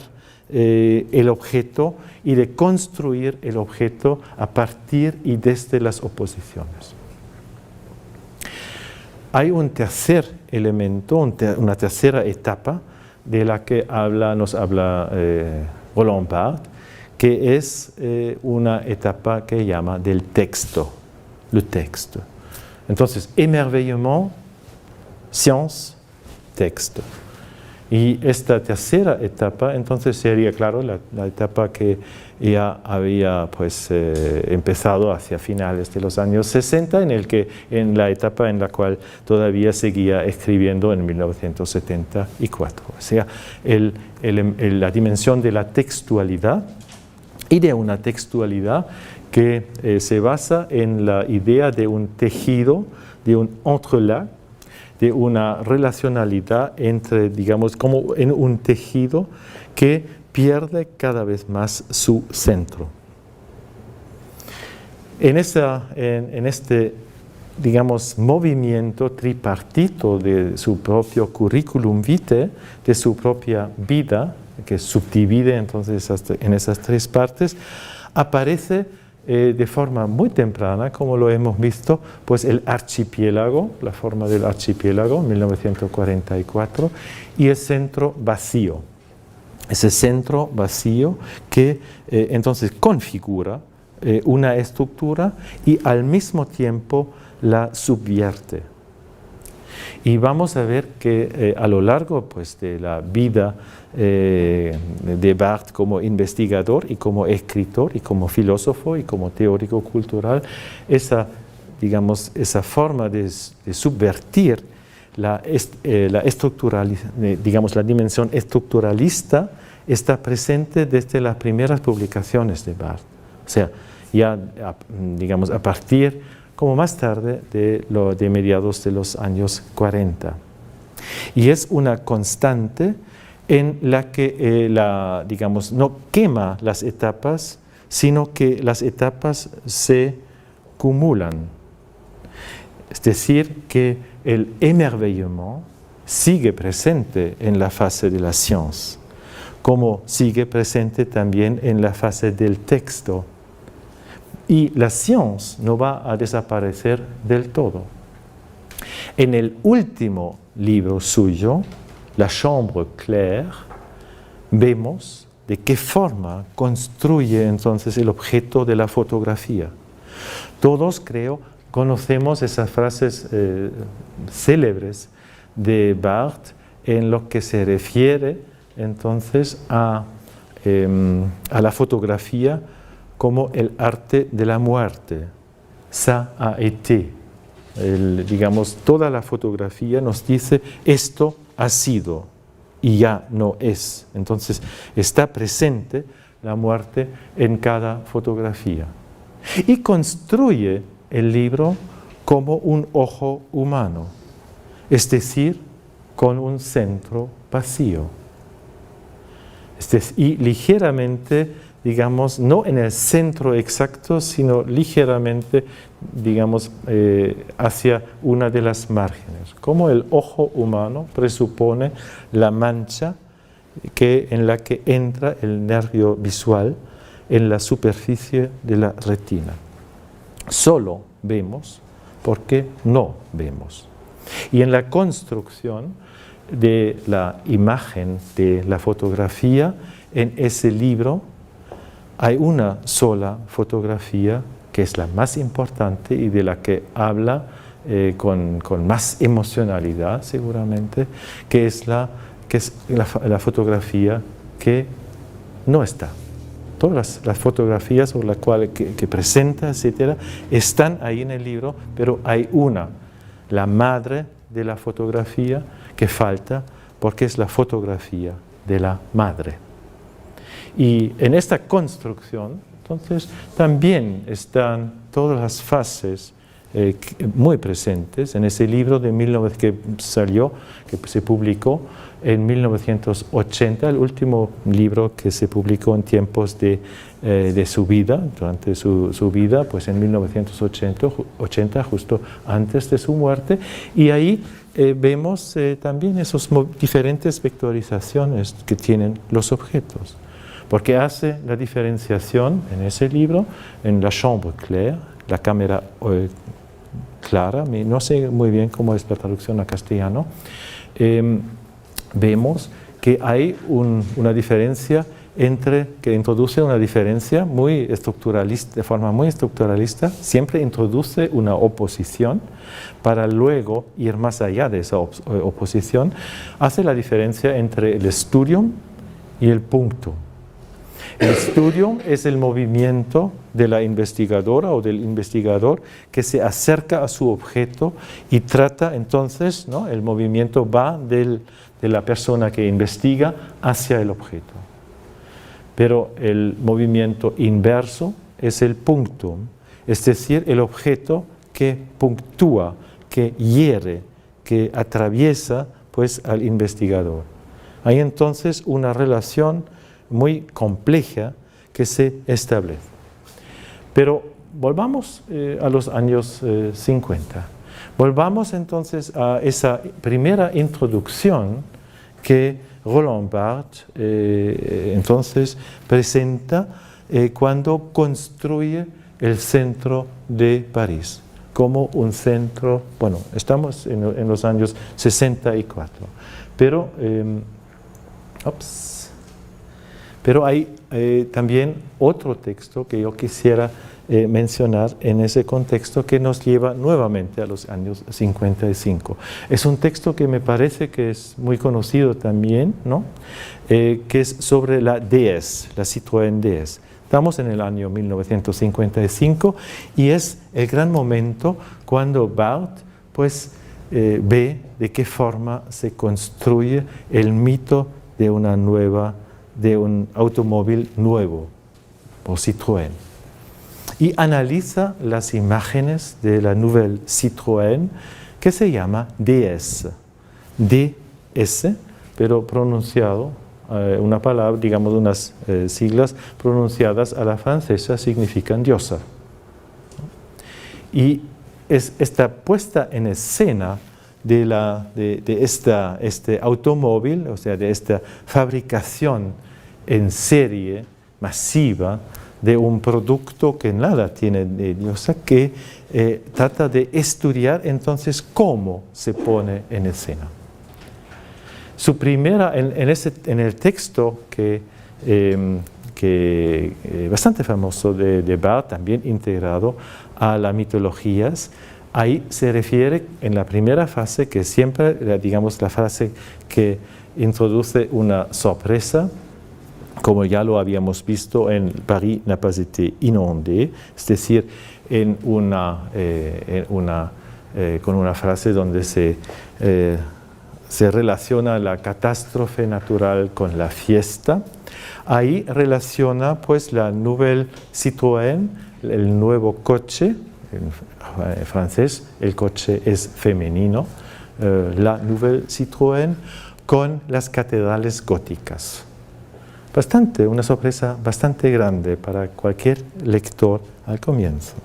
el objeto y de construir el objeto a partir y desde las oposiciones. Hay un tercer elemento, una tercera etapa de la que nos habla Roland Barthes, que es una etapa que llama del texto, le texte. Entonces, émerveillement, science, texte. Y esta tercera etapa, entonces sería, claro, la etapa que ya había pues, empezado hacia finales de los años 60, en la etapa en la cual todavía seguía escribiendo en 1974. O sea, la dimensión de la textualidad y de una textualidad que se basa en la idea de un tejido, de un entrelac, de una relacionalidad entre, digamos, como en un tejido que pierde cada vez más su centro. En este, digamos, movimiento tripartito de su propio curriculum vitae, de su propia vida, que subdivide entonces en esas tres partes, aparece de forma muy temprana, como lo hemos visto, pues el archipiélago, la forma del archipiélago, 1944, y el centro vacío. Ese centro vacío que entonces configura una estructura y al mismo tiempo la subvierte. Y vamos a ver que a lo largo pues, de la vida de Barthes como investigador y como escritor y como filósofo y como teórico cultural, esa forma de subvertir la dimensión estructuralista está presente desde las primeras publicaciones de Barthes. O sea, ya, digamos, a partir, como más tarde, de mediados de los años 40. Y es una constante en la que, digamos, no quema las etapas, sino que las etapas se cumulan. Es decir, que el émerveillement sigue presente en la fase de la science, como sigue presente también en la fase del texto. Y la science no va a desaparecer del todo. En el último libro suyo, La Chambre Claire, vemos de qué forma construye entonces el objeto de la fotografía. Todos, creo, conocemos esas frases célebres de Barthes en lo que se refiere entonces a la fotografía como el arte de la muerte. Ça a été. Digamos, toda la fotografía nos dice esto ha sido y ya no es. Entonces está presente la muerte en cada fotografía. Y construye el libro como un ojo humano, es decir, con un centro vacío. Y ligeramente, digamos, no en el centro exacto, sino ligeramente, digamos, hacia una de las márgenes. Como el ojo humano presupone la mancha en la que entra el nervio visual en la superficie de la retina. Solo vemos porque no vemos. Y en la construcción de la imagen de la fotografía, en ese libro hay una sola fotografía que es la más importante y de la que habla con más emocionalidad seguramente, que es la fotografía que no está. Todas las fotografías o las cuales que presenta, etcétera, están ahí en el libro, pero hay una, la madre de la fotografía, que falta porque es la fotografía de la madre. Y en esta construcción, entonces, también están todas las fases muy presentes en ese libro de 1900 que salió, que se publicó en 1980, el último libro que se publicó en tiempos de su vida, durante su vida, pues en 1980, justo antes de su muerte, y ahí vemos también esas diferentes vectorizaciones que tienen los objetos, porque hace la diferenciación en ese libro, en La Chambre Claire, la cámara clara, no sé muy bien cómo es la traducción a castellano, vemos que hay una diferencia que introduce una diferencia muy estructuralista, de forma muy estructuralista, siempre introduce una oposición para luego ir más allá de esa oposición, hace la diferencia entre el studium y el punctum. El studium es el movimiento de la investigadora o del investigador que se acerca a su objeto y trata entonces, ¿no? El movimiento va de la persona que investiga hacia el objeto. Pero el movimiento inverso es el punctum, es decir, el objeto que punctúa, que hiere, que atraviesa pues, al investigador. Hay entonces una relación muy compleja que se establece. Pero volvamos a los años 50. Volvamos entonces a esa primera introducción que Roland Barthes entonces presenta cuando construye el centro de París como un centro, bueno, estamos en los años 64, pero hay también otro texto que yo quisiera mencionar en ese contexto que nos lleva nuevamente a los años 55. Es un texto que me parece que es muy conocido también, ¿no? Que es sobre la DS, la Citroën DS. Estamos en el año 1955 y es el gran momento cuando Barthes pues, ve de qué forma se construye el mito de un automóvil nuevo, o Citroën. y analiza las imágenes de la Nouvelle Citroën que se llama DS. DS, pero pronunciado, una palabra, digamos unas siglas pronunciadas a la francesa significan diosa. Y esta puesta en escena de este automóvil, o sea, de esta fabricación en serie masiva de un producto que nada tiene de diosa, que trata de estudiar entonces cómo se pone en escena. Su primera, en el texto que bastante famoso de Barthes, también integrado a las mitologías, ahí se refiere en la primera fase, que siempre, digamos, la frase que introduce una sorpresa, como ya lo habíamos visto en Paris n'a pas été inondé, es decir, con una frase donde se relaciona la catástrofe natural con la fiesta. Ahí relaciona pues la Nouvelle Citroën, el nuevo coche, en francés el coche es femenino, la Nouvelle Citroën, con las catedrales góticas. Una sorpresa bastante grande para cualquier lector al comienzo.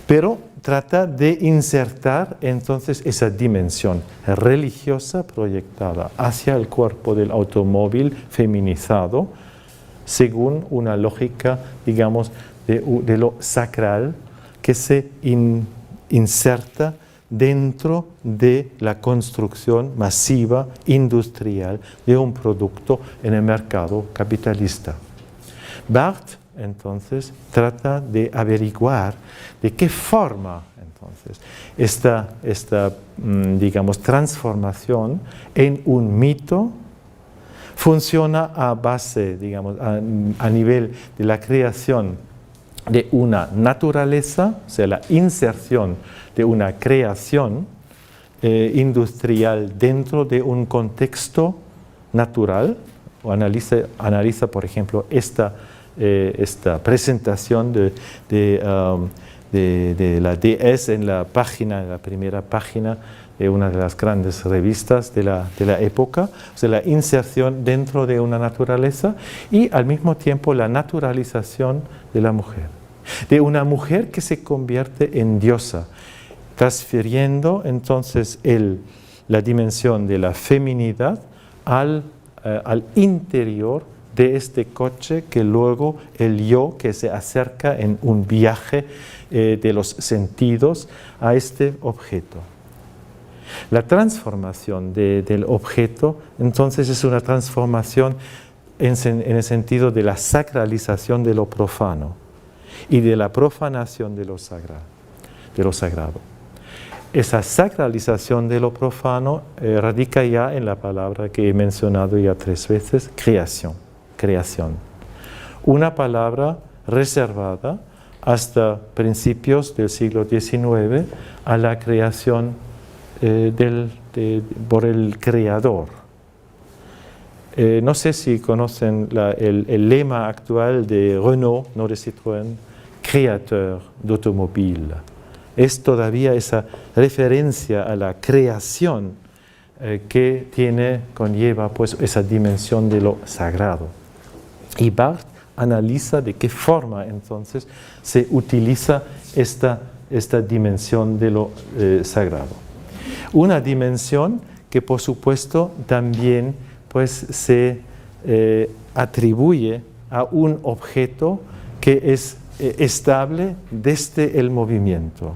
Pero trata de insertar entonces esa dimensión religiosa proyectada hacia el cuerpo del automóvil feminizado, según una lógica, digamos, de lo sacral que se inserta dentro de la construcción masiva industrial de un producto en el mercado capitalista. Barthes entonces trata de averiguar de qué forma entonces esta digamos, transformación en un mito funciona a base, digamos, a nivel de la creación de una naturaleza, o sea, la inserción de una creación industrial dentro de un contexto natural, o analiza por ejemplo, esta presentación de la DS en la primera página de una de las grandes revistas de la época, o sea, la inserción dentro de una naturaleza y al mismo tiempo la naturalización de la mujer, de una mujer que se convierte en diosa, transfiriendo entonces la dimensión de la feminidad al interior de este coche, que luego el yo que se acerca en un viaje de los sentidos a este objeto. La transformación del objeto entonces es una transformación en el sentido de la sacralización de lo profano y de la profanación de lo sagrado. Esa sacralización de lo profano radica ya en la palabra que he mencionado ya 3 veces, creación. Una palabra reservada hasta principios del siglo XIX a la creación por el creador. No sé si conocen el lema actual de Renault, no de Citroën, créateur d'automobile. Es todavía esa referencia a la creación que conlleva pues, esa dimensión de lo sagrado. Y Barthes analiza de qué forma entonces se utiliza esta dimensión de lo sagrado. Una dimensión que por supuesto también pues, se atribuye a un objeto que es estable desde el movimiento.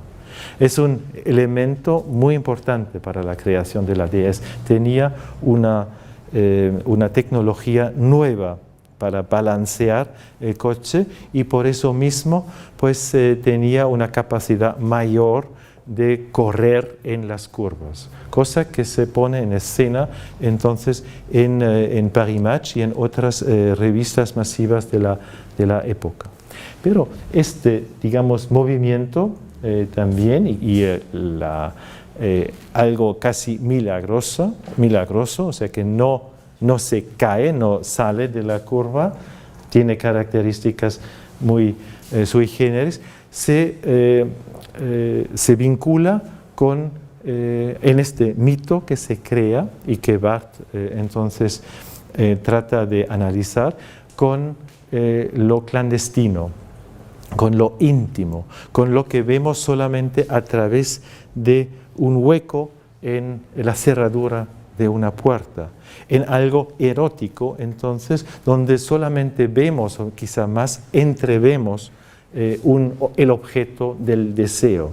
Es un elemento muy importante para la creación de la DS. Tenía una tecnología nueva para balancear el coche y por eso mismo pues, tenía una capacidad mayor de correr en las curvas, cosa que se pone en escena entonces en Paris Match y en otras revistas masivas de la época. Pero digamos, movimiento también y algo casi milagroso, o sea que no se cae, no sale de la curva, tiene características muy sui generis, se vincula con, en este mito que se crea y que Barthes entonces trata de analizar con lo clandestino, con lo íntimo, con lo que vemos solamente a través de un hueco en la cerradura de una puerta, en algo erótico, entonces, donde solamente vemos, o quizá más entrevemos, el objeto del deseo.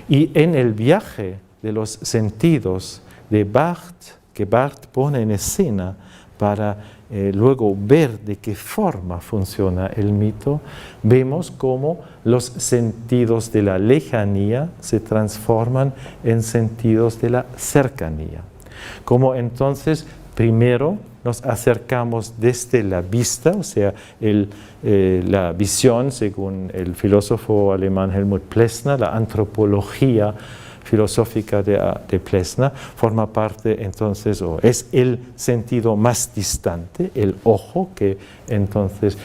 Y en el viaje de los sentidos de Barthes, que Barthes pone en escena para luego ver de qué forma funciona el mito, vemos cómo los sentidos de la lejanía se transforman en sentidos de la cercanía. Como entonces primero nos acercamos desde la vista, o sea, la visión, según el filósofo alemán Helmut Plessner, la antropología filosófica de Plessner, forma parte entonces, o es el sentido más distante, el ojo, que entonces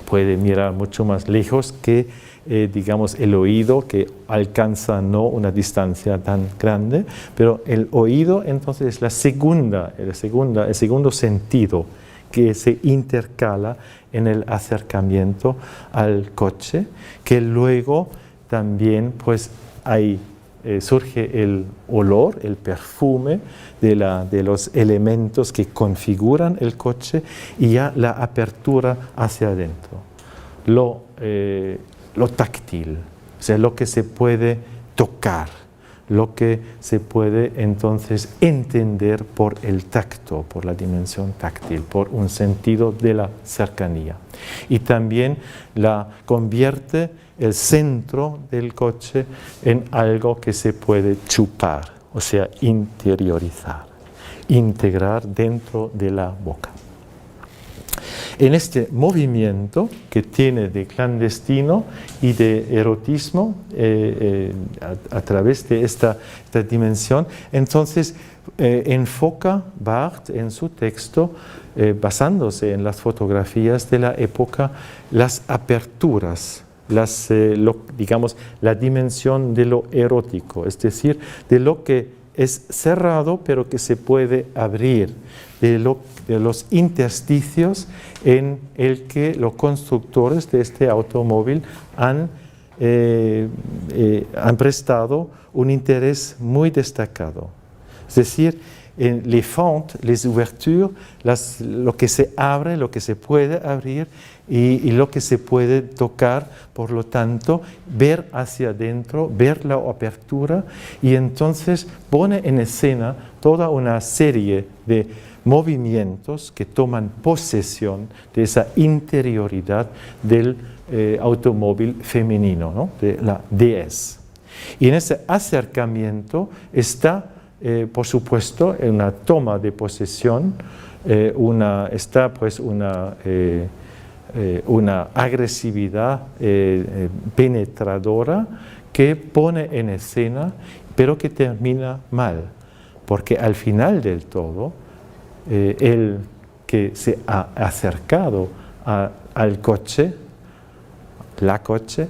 puede mirar mucho más lejos que, digamos, el oído, que alcanza no una distancia tan grande, pero el oído entonces es el segundo sentido que se intercala en el acercamiento al coche, que luego también pues ahí surge el olor, el perfume de los elementos que configuran el coche y ya la apertura hacia adentro. Lo táctil, o sea, lo que se puede tocar, lo que se puede entonces entender por el tacto, por la dimensión táctil, por un sentido de la cercanía. Y también la convierte el centro del coche en algo que se puede chupar, o sea, interiorizar, integrar dentro de la boca. En este movimiento que tiene de clandestino y de erotismo a través de esta dimensión, entonces enfoca Barthes en su texto, basándose en las fotografías de la época, las aperturas, digamos, la dimensión de lo erótico, es decir, de lo que es cerrado pero que se puede abrir, de los intersticios en el que los constructores de este automóvil han prestado un interés muy destacado. Es decir, les fentes, les ouvertures, lo que se abre, lo que se puede abrir y lo que se puede tocar, por lo tanto, ver hacia adentro, ver la apertura, y entonces pone en escena toda una serie de movimientos que toman posesión de esa interioridad del automóvil femenino, ¿no? De la déesse. Y en ese acercamiento está, por supuesto, una toma de posesión, está pues una agresividad penetradora que pone en escena, pero que termina mal, porque al final del todo, el que se ha acercado al coche, la coche,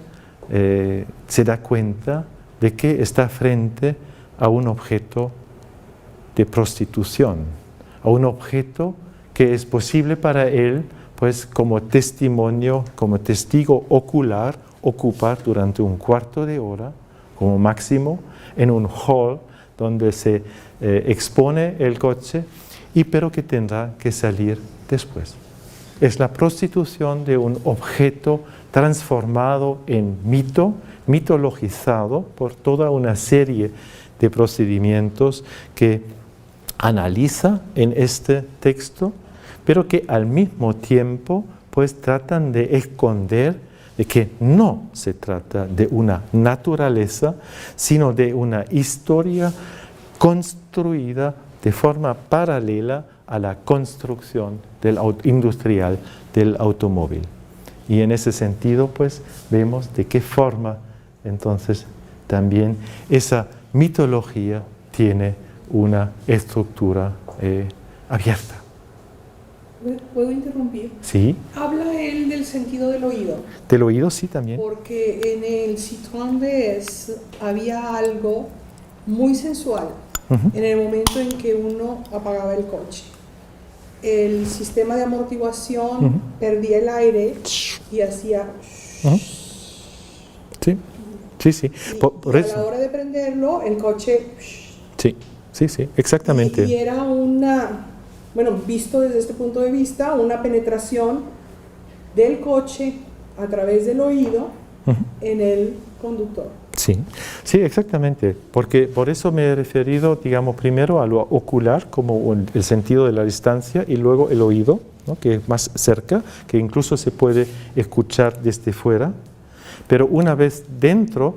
se da cuenta de que está frente a un objeto de prostitución, a un objeto que es posible para él, pues como testimonio, como testigo ocular, ocupar durante un cuarto de hora, como máximo, en un hall donde se expone el coche, pero que tendrá que salir después. Es la prostitución de un objeto transformado en mito, mitologizado por toda una serie de procedimientos que analiza en este texto, pero que al mismo tiempo pues tratan de esconder de que no se trata de una naturaleza, sino de una historia construida de forma paralela a la construcción industrial del automóvil. Y en ese sentido, pues, vemos de qué forma, entonces, también esa mitología tiene una estructura abierta.
¿Puedo interrumpir?
Sí.
Habla él del sentido del oído.
Del oído sí también.
Porque en el Citroën DS había algo muy sensual en el momento en que uno apagaba el coche. El sistema de amortiguación perdía el aire y hacía...
Sí, sí, sí.
Y a la hora de prenderlo, el coche...
Sí, sí, sí, exactamente.
Y era una, bueno, visto desde este punto de vista, una penetración del coche a través del oído en el conductor.
Sí, sí, exactamente, porque por eso me he referido, digamos, primero a lo ocular, como el sentido de la distancia, y luego el oído, ¿no? Que es más cerca, que incluso se puede escuchar desde fuera, pero una vez dentro,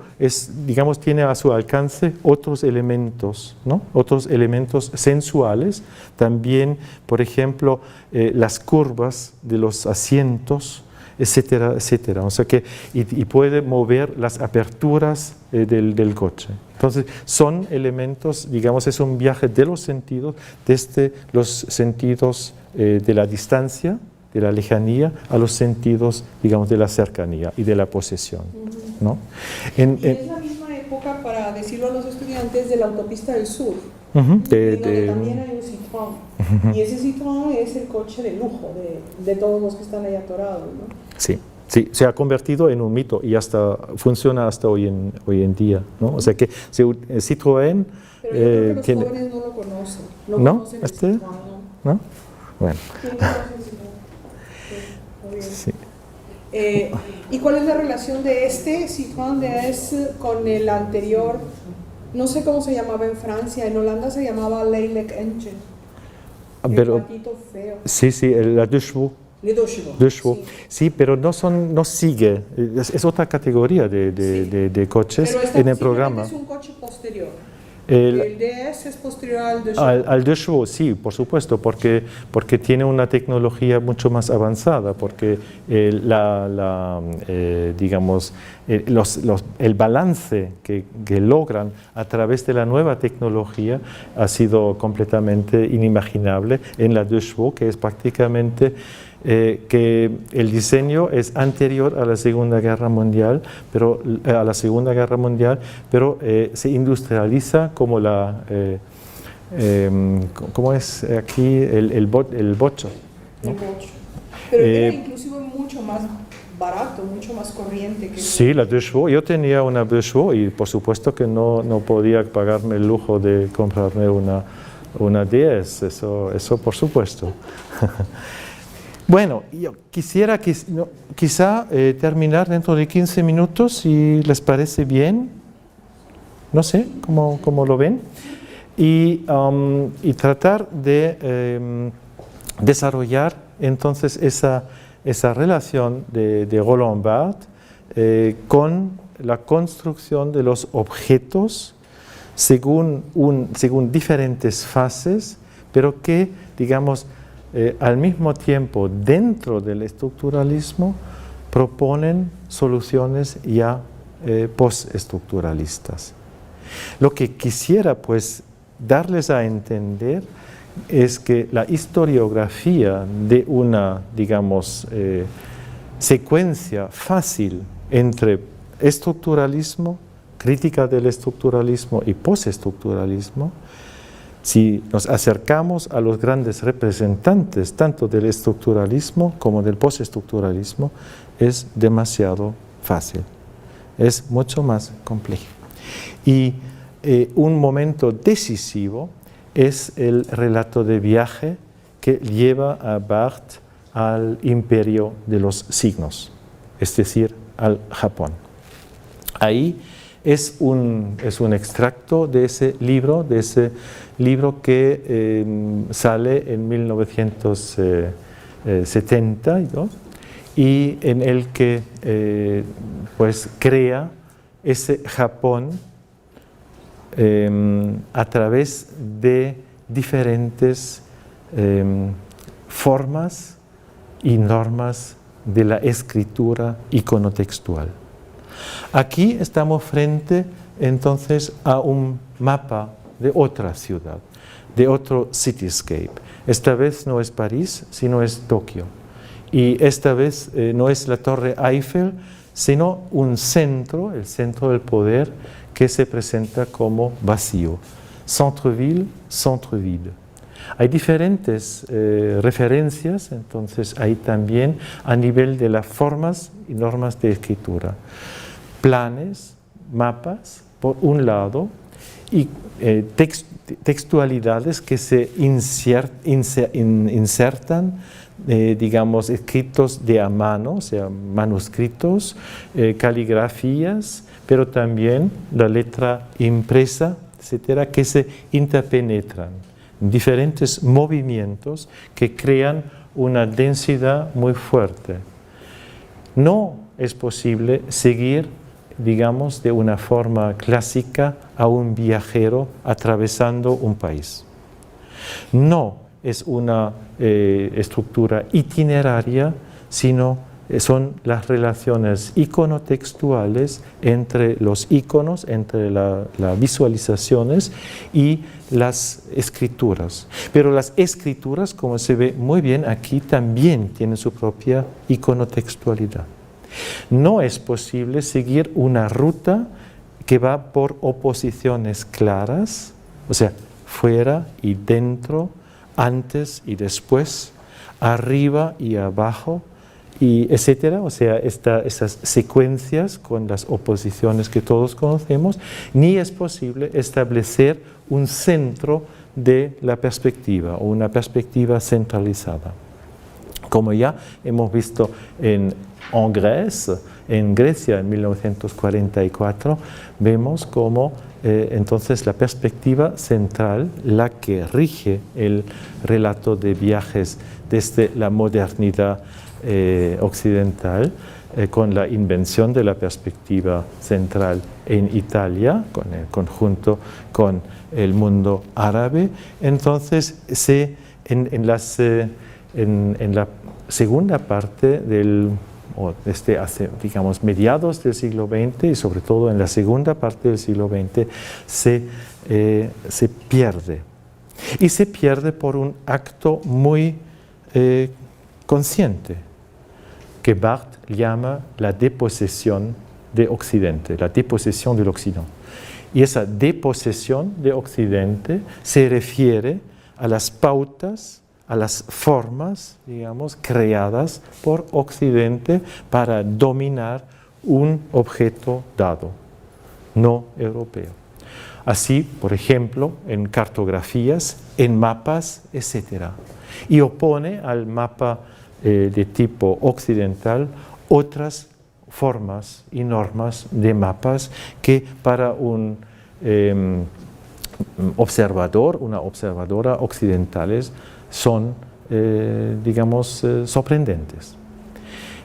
digamos, tiene a su alcance otros elementos, ¿no? Otros elementos sensuales, también, por ejemplo, las curvas de los asientos, etcétera, etcétera. O sea que, y puede mover las aperturas del coche. Entonces, son elementos, digamos, es un viaje de los sentidos, desde los sentidos de la distancia, de la lejanía, a los sentidos, digamos, de la cercanía y de la posesión, ¿no?
Y es la misma época, para decirlo a los estudiantes, de la autopista del sur, donde también hay un Citroën. Y ese Citroën es el coche de lujo de todos los que están ahí atorados, ¿no?
Sí, sí, se ha convertido en un mito y hasta funciona hasta hoy en día, ¿no? O sea que Citroën...
Pero yo creo que los jóvenes no lo conocen. No conocen el Citroën,
¿no? Bueno.
Sí. ¿Y cuál es la relación de este Citroën DS con el anterior? No sé cómo se llamaba en Francia, en Holanda se llamaba Leylac Engine. El patito feo.
Sí, sí, la Deux Chevaux. Deux Chevaux. Sí, pero no sigue, es otra categoría de coches en el programa.
Pero es un coche posterior. El DS es posterior al Deux Chevaux.
Al Deux Chevaux, sí, por supuesto, porque tiene una tecnología mucho más avanzada, porque digamos, el balance que logran a través de la nueva tecnología ha sido completamente inimaginable en la Deux Chevaux, que es prácticamente... que el diseño es anterior a la Segunda Guerra Mundial, pero se industrializa como ¿cómo es aquí? El bocho, ¿no?
El bocho. Pero era inclusive mucho más barato, mucho más corriente que...
Sí, la Deux Chevaux. Yo tenía una Deux Chevaux y por supuesto que no podía pagarme el lujo de comprarme una DS, eso por supuesto. Bueno, yo quisiera quizá terminar dentro de 15 minutos, si les parece bien, no sé cómo lo ven, y tratar de desarrollar entonces esa relación de Roland Barthes con la construcción de los objetos según diferentes fases, pero que, digamos, al mismo tiempo, dentro del estructuralismo, proponen soluciones ya postestructuralistas. Lo que quisiera, pues, darles a entender es que la historiografía de una, digamos, secuencia fácil entre estructuralismo, crítica del estructuralismo y postestructuralismo, si nos acercamos a los grandes representantes tanto del estructuralismo como del postestructuralismo, es demasiado fácil, es mucho más complejo. Y un momento decisivo es el relato de viaje que lleva a Barthes al imperio de los signos, es decir, al Japón. Ahí es un extracto de ese libro que sale en 1972 y en el que pues crea ese Japón a través de diferentes formas y normas de la escritura iconotextual. Aquí estamos frente entonces a un mapa de otra ciudad, de otro cityscape. Esta vez no es París, sino es Tokio. Y esta vez no es la Torre Eiffel, sino un centro, el centro del poder, que se presenta como vacío. Centre-ville, centre-vide. Hay diferentes referencias, entonces hay también a nivel de las formas y normas de escritura. Planes, mapas, por un lado, y textualidades que se insertan, digamos, escritos de a mano, o sea, manuscritos, caligrafías, pero también la letra impresa, etcétera, que se interpenetran. Diferentes movimientos que crean una densidad muy fuerte. No es posible seguir, digamos, de una forma clásica a un viajero atravesando un país. No es una estructura itineraria, sino son las relaciones iconotextuales entre los iconos, entre las visualizaciones y las escrituras. Pero las escrituras, como se ve muy bien aquí, también tienen su propia iconotextualidad. No es posible seguir una ruta que va por oposiciones claras, o sea, fuera y dentro, antes y después, arriba y abajo, y etcétera, o sea, esas secuencias con las oposiciones que todos conocemos, ni es posible establecer un centro de la perspectiva o una perspectiva centralizada. Como ya hemos visto en Grecia en 1944, vemos cómo entonces la perspectiva central, la que rige el relato de viajes desde la modernidad occidental, con la invención de la perspectiva central en Italia, con el conjunto con el mundo árabe. Entonces, en la segunda parte desde hace, digamos, mediados del siglo XX y sobre todo en la segunda parte del siglo XX, se pierde. Y se pierde por un acto muy consciente, que Barthes llama la deposesión de Occidente, la deposesión del Occidente. Y esa deposesión de Occidente se refiere a las pautas, a las formas, digamos, creadas por Occidente para dominar un objeto dado, no europeo. Así, por ejemplo, en cartografías, en mapas, etc. Y opone al mapa de tipo occidental otras formas y normas de mapas que para un observador, una observadora occidentales son, digamos, sorprendentes.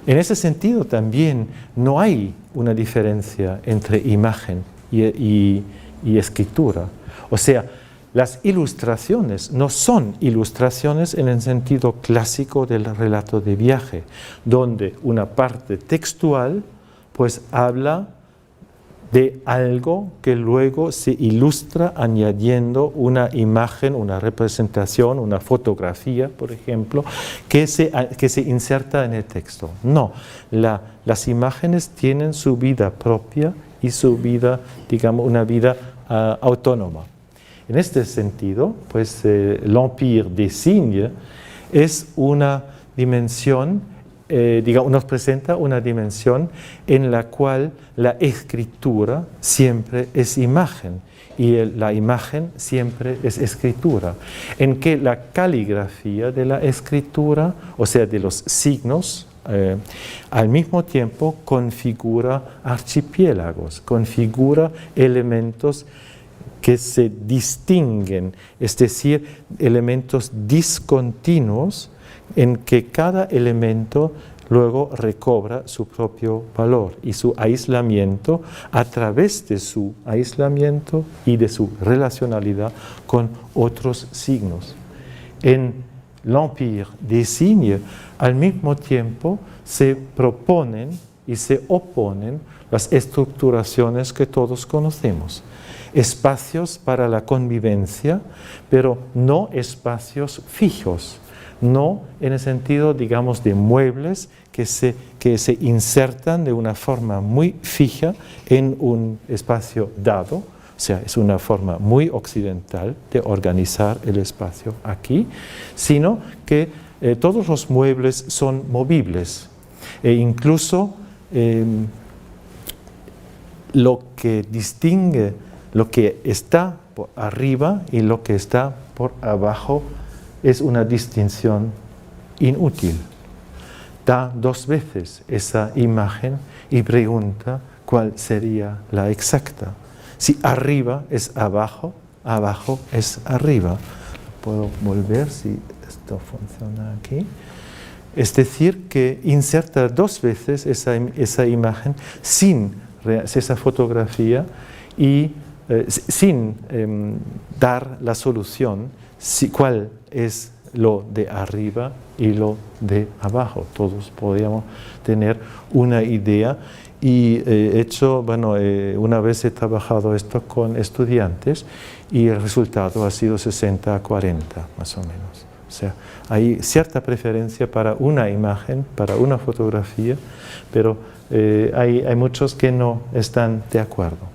En ese sentido también no hay una diferencia entre imagen y escritura. O sea, las ilustraciones no son ilustraciones en el sentido clásico del relato de viaje, donde una parte textual pues habla de algo que luego se ilustra añadiendo una imagen, una representación, una fotografía, por ejemplo, que se inserta en el texto. No, las imágenes tienen su vida propia y su vida, digamos, una vida autónoma. En este sentido, pues l'Empire des Signes es una dimensión, digamos, nos presenta una dimensión en la cual la escritura siempre es imagen y la imagen siempre es escritura, en que la caligrafía de la escritura, o sea, de los signos, al mismo tiempo configura archipiélagos, configura elementos que se distinguen, es decir, elementos discontinuos en que cada elemento luego recobra su propio valor y su aislamiento a través de su aislamiento y de su relacionalidad con otros signos. En l'Empire des Signes, al mismo tiempo, se proponen y se oponen las estructuraciones que todos conocemos. espacios para la convivencia, pero no espacios fijos, no en el sentido, digamos, de muebles que se insertan de una forma muy fija en un espacio dado. O sea, es una forma muy occidental de organizar el espacio aquí, sino que todos los muebles son movibles e incluso lo que distingue lo que está por arriba y lo que está por abajo es una distinción inútil. Da dos veces esa imagen y pregunta cuál sería la exacta. Si arriba es abajo, abajo es arriba. Puedo volver si esto funciona aquí. Es decir, que inserta dos veces esa imagen sin esa fotografía y sin dar la solución, cuál es lo de arriba y lo de abajo. Todos podríamos tener una idea y una vez he trabajado esto con estudiantes y el resultado ha sido 60-40 más o menos. O sea, hay cierta preferencia para una imagen, para una fotografía, pero hay muchos que no están de acuerdo.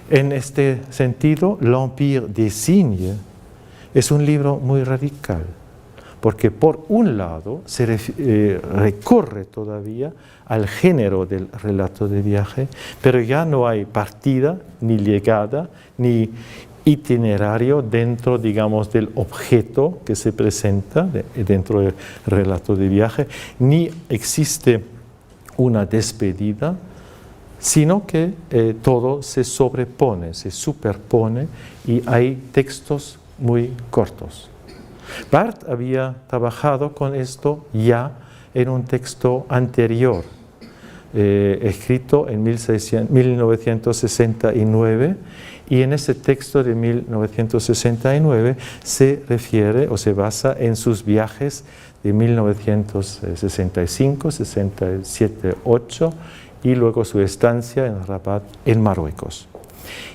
En este sentido, L'Empire des Signes es un libro muy radical, porque por un lado se recurre todavía al género del relato de viaje, pero ya no hay partida, ni llegada, ni itinerario dentro, digamos, del objeto que se presenta dentro del relato de viaje, ni existe una despedida, sino que todo se sobrepone, se superpone y hay textos muy cortos. Barthes había trabajado con esto ya en un texto anterior, escrito en 1969, y en ese texto de 1969 se refiere o se basa en sus viajes de 1965, 67, 8 y luego su estancia en Rabat, en Marruecos.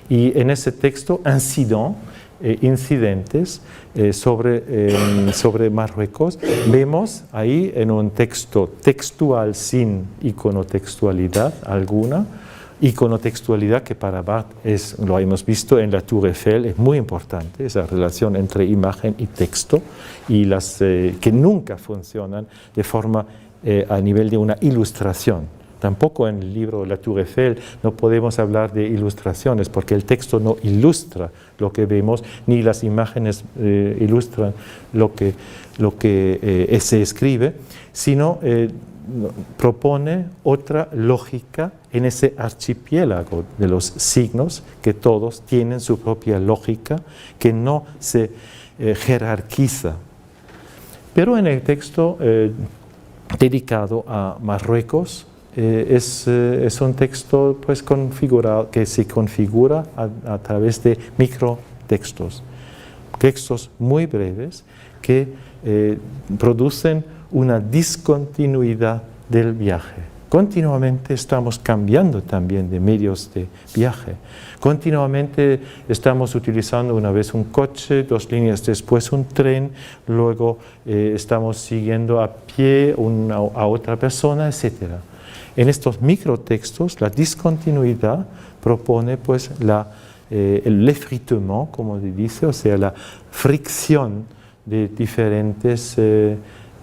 Y en ese texto, incidentes sobre Marruecos, vemos ahí en un texto textual sin iconotextualidad alguna, iconotextualidad que para Barthes lo hemos visto en la Tour Eiffel, es muy importante, esa relación entre imagen y texto, y las que nunca funcionan de forma a nivel de una ilustración. Tampoco en el libro La Tour Eiffel no podemos hablar de ilustraciones porque el texto no ilustra lo que vemos, ni las imágenes ilustran lo que se escribe, sino propone otra lógica en ese archipiélago de los signos, que todos tienen su propia lógica, que no se jerarquiza. Pero en el texto dedicado a Marruecos, es un texto pues, configurado, que se configura a través de microtextos, textos muy breves que producen una discontinuidad del viaje. Continuamente estamos cambiando también de medios de viaje. Continuamente estamos utilizando una vez un coche, 2 líneas después un tren, luego estamos siguiendo a pie a otra persona, etc. En estos microtextos, la discontinuidad propone pues el effritement, como se dice, o sea, la fricción de diferentes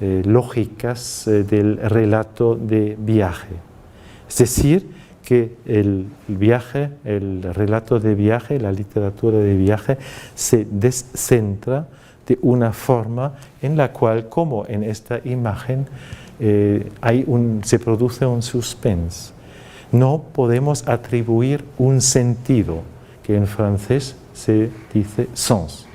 lógicas del relato de viaje. Es decir, que el relato de viaje, la literatura de viaje, se descentra de una forma en la cual, como en esta imagen, se produce un suspense. No podemos atribuir un sentido, que en francés se dice sens.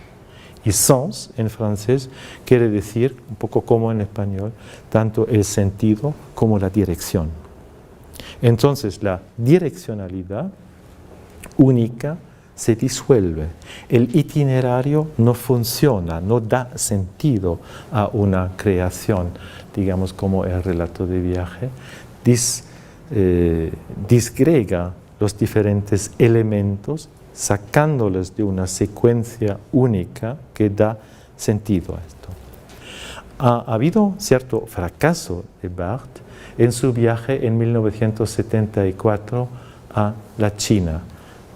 Y sens en francés quiere decir, un poco como en español, tanto el sentido como la dirección. Entonces la direccionalidad única se disuelve. El itinerario no funciona, no da sentido a una creación, digamos como el relato de viaje, disgrega los diferentes elementos sacándolas de una secuencia única que da sentido a esto. Ha habido cierto fracaso de Barthes en su viaje en 1974 a la China,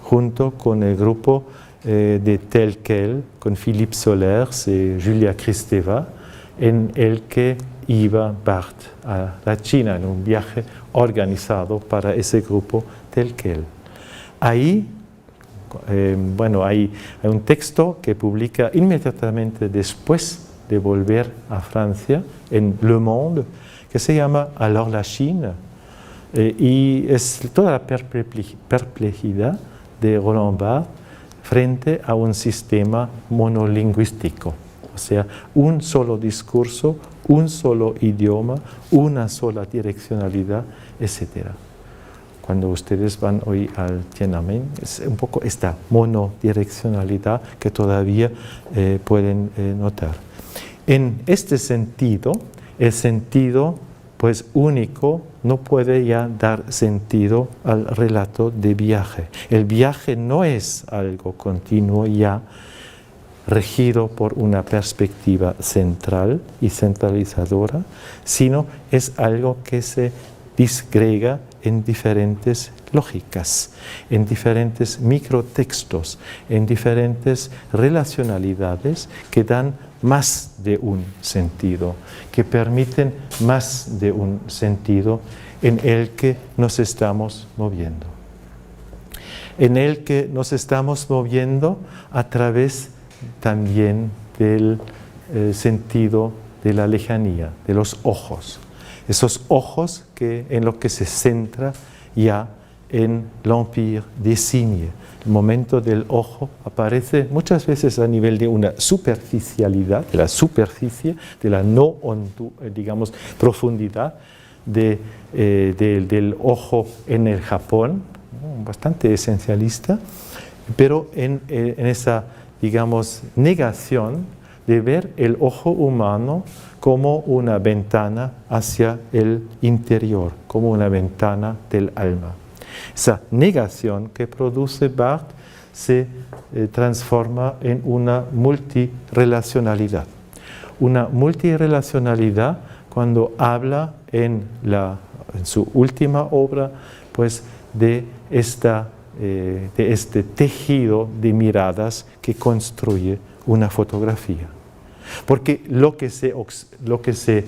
junto con el grupo de Tel Quel, con Philippe Solers y Julia Kristeva, en el que iba Barthes a la China, en un viaje organizado para ese grupo Tel Quel. Ahí, hay un texto que publica inmediatamente después de volver a Francia, en Le Monde, que se llama Alors la Chine, y es toda la perplejidad de Roland Barthes frente a un sistema monolingüístico, o sea, un solo discurso, un solo idioma, una sola direccionalidad, etc. Cuando ustedes van hoy al Tiananmen, es un poco esta monodireccionalidad que todavía pueden notar. En este sentido, el sentido pues único no puede ya dar sentido al relato de viaje. El viaje no es algo continuo ya regido por una perspectiva central y centralizadora, sino es algo que se disgrega en diferentes lógicas, en diferentes microtextos, en diferentes relacionalidades que dan más de un sentido, que permiten más de un sentido en el que nos estamos moviendo. En el que nos estamos moviendo a través también del sentido de la lejanía, de los ojos. Esos ojos en lo que se centra ya en l'Empire des Signes. El momento del ojo aparece muchas veces a nivel de una superficialidad, de la superficie, de la no profundidad del ojo en el Japón, bastante esencialista, pero en esa, negación de ver el ojo humano como una ventana hacia el interior, como una ventana del alma. Esa negación que produce Barthes se transforma en una multirelacionalidad. Una multirelacionalidad cuando habla en su última obra pues, de este tejido de miradas que construye una fotografía. Porque lo que se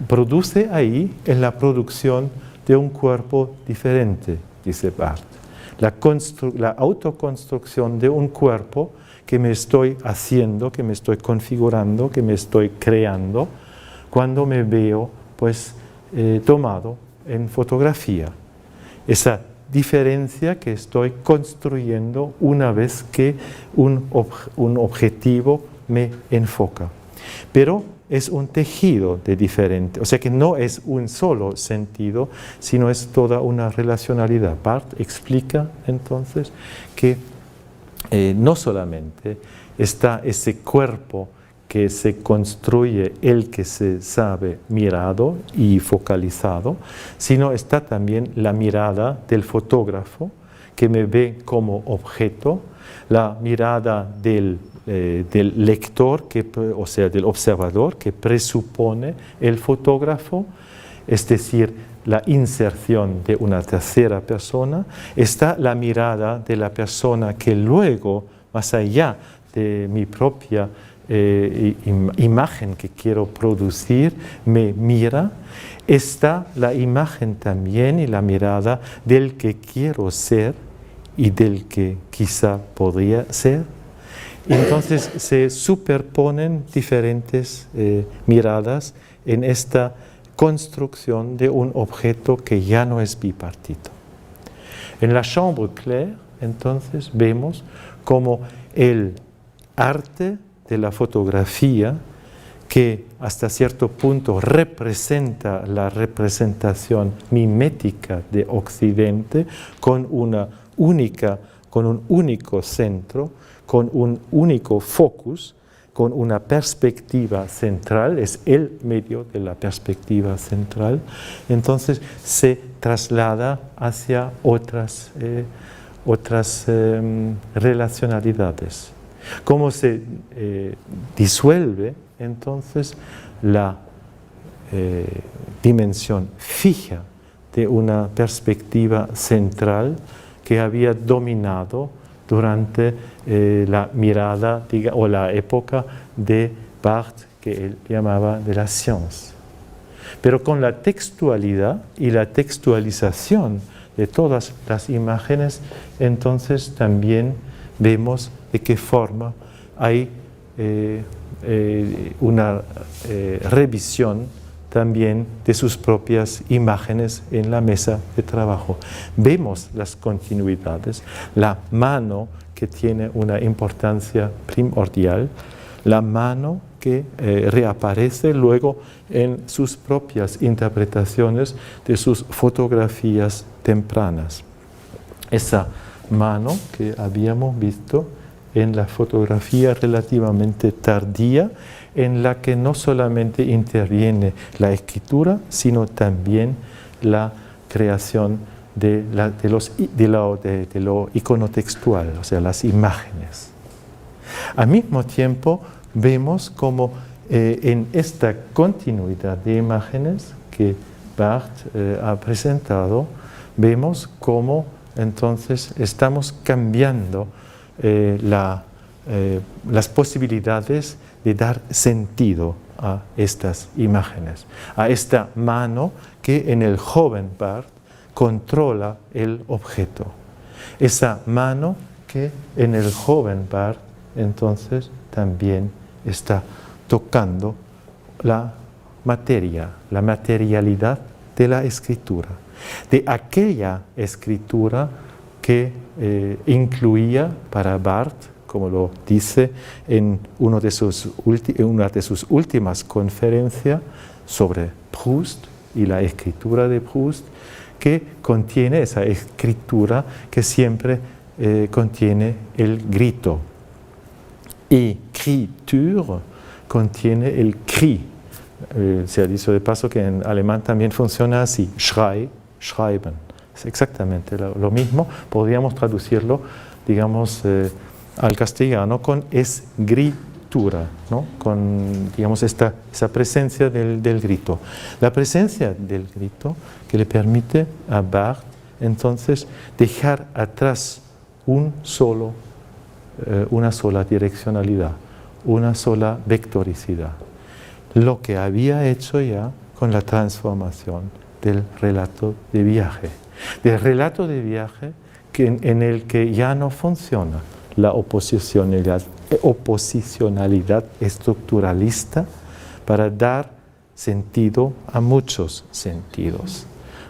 produce ahí es la producción de un cuerpo diferente, dice Barthes. La autoconstrucción de un cuerpo que me estoy haciendo, que me estoy configurando, que me estoy creando, cuando me veo pues, tomado en fotografía. Esa diferencia que estoy construyendo una vez que un objetivo me enfoca. Pero es un tejido de diferente, o sea que no es un solo sentido, sino es toda una relacionalidad. Barthes explica entonces que no solamente está ese cuerpo que se construye, el que se sabe mirado y focalizado, sino está también la mirada del fotógrafo que me ve como objeto, la mirada del lector, o sea, del observador que presupone el fotógrafo, es decir, la inserción de una tercera persona, está la mirada de la persona que luego, más allá de mi propia imagen que quiero producir, me mira, está la imagen también y la mirada del que quiero ser y del que quizá podría ser. Entonces se superponen diferentes miradas en esta construcción de un objeto que ya no es bipartito. En la chambre claire, entonces, vemos como el arte de la fotografía, que hasta cierto punto representa la representación mimética de Occidente con un único centro, con un único focus, con una perspectiva central, es el medio de la perspectiva central, entonces se traslada hacia otras relacionalidades. Cómo se disuelve entonces la dimensión fija de una perspectiva central que había dominado durante la mirada o la época de Barthes, que él llamaba de la science. Pero con la textualidad y la textualización de todas las imágenes, entonces también vemos de qué forma hay una revisión también de sus propias imágenes en la mesa de trabajo. Vemos las continuidades, la mano que tiene una importancia primordial, la mano que reaparece luego en sus propias interpretaciones de sus fotografías tempranas. Esa mano que habíamos visto en la fotografía relativamente tardía, en la que no solamente interviene la escritura, sino también la creación de lo iconotextual, o sea, las imágenes. Al mismo tiempo, vemos como en esta continuidad de imágenes que Barthes ha presentado, vemos cómo entonces estamos cambiando las posibilidades de dar sentido a estas imágenes, a esta mano que en el joven Barthes controla el objeto. Esa mano que en el joven Barthes entonces también está tocando la materia, la materialidad de la escritura, de aquella escritura que incluía para Barthes, como lo dice en una de sus últimas conferencias sobre Proust y la escritura de Proust, que contiene esa escritura que siempre contiene el grito. Écriture contiene el cri. Se ha dicho de paso que en alemán también funciona así, Schrei, schreiben. Es exactamente lo mismo. Podríamos traducirlo, digamos, al castellano con escritura, ¿no? Con, digamos, esa presencia del grito. La presencia del grito que le permite a Barthes entonces dejar atrás una sola direccionalidad, una sola vectoricidad. Lo que había hecho ya con la transformación del relato de viaje. Del relato de viaje en el que ya no funciona la oposicionalidad estructuralista para dar sentido a muchos sentidos,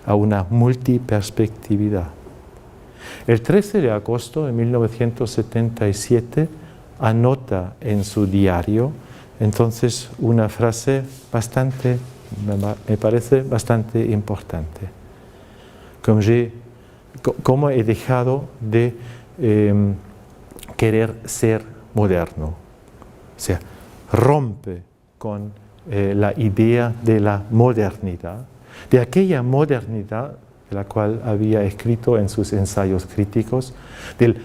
a una multiperspectividad. El 13 de agosto de 1977 anota en su diario entonces una frase me parece bastante importante. Como he dejado de querer ser moderno. O sea, rompe con la idea de la modernidad, de aquella modernidad de la cual había escrito en sus ensayos críticos, del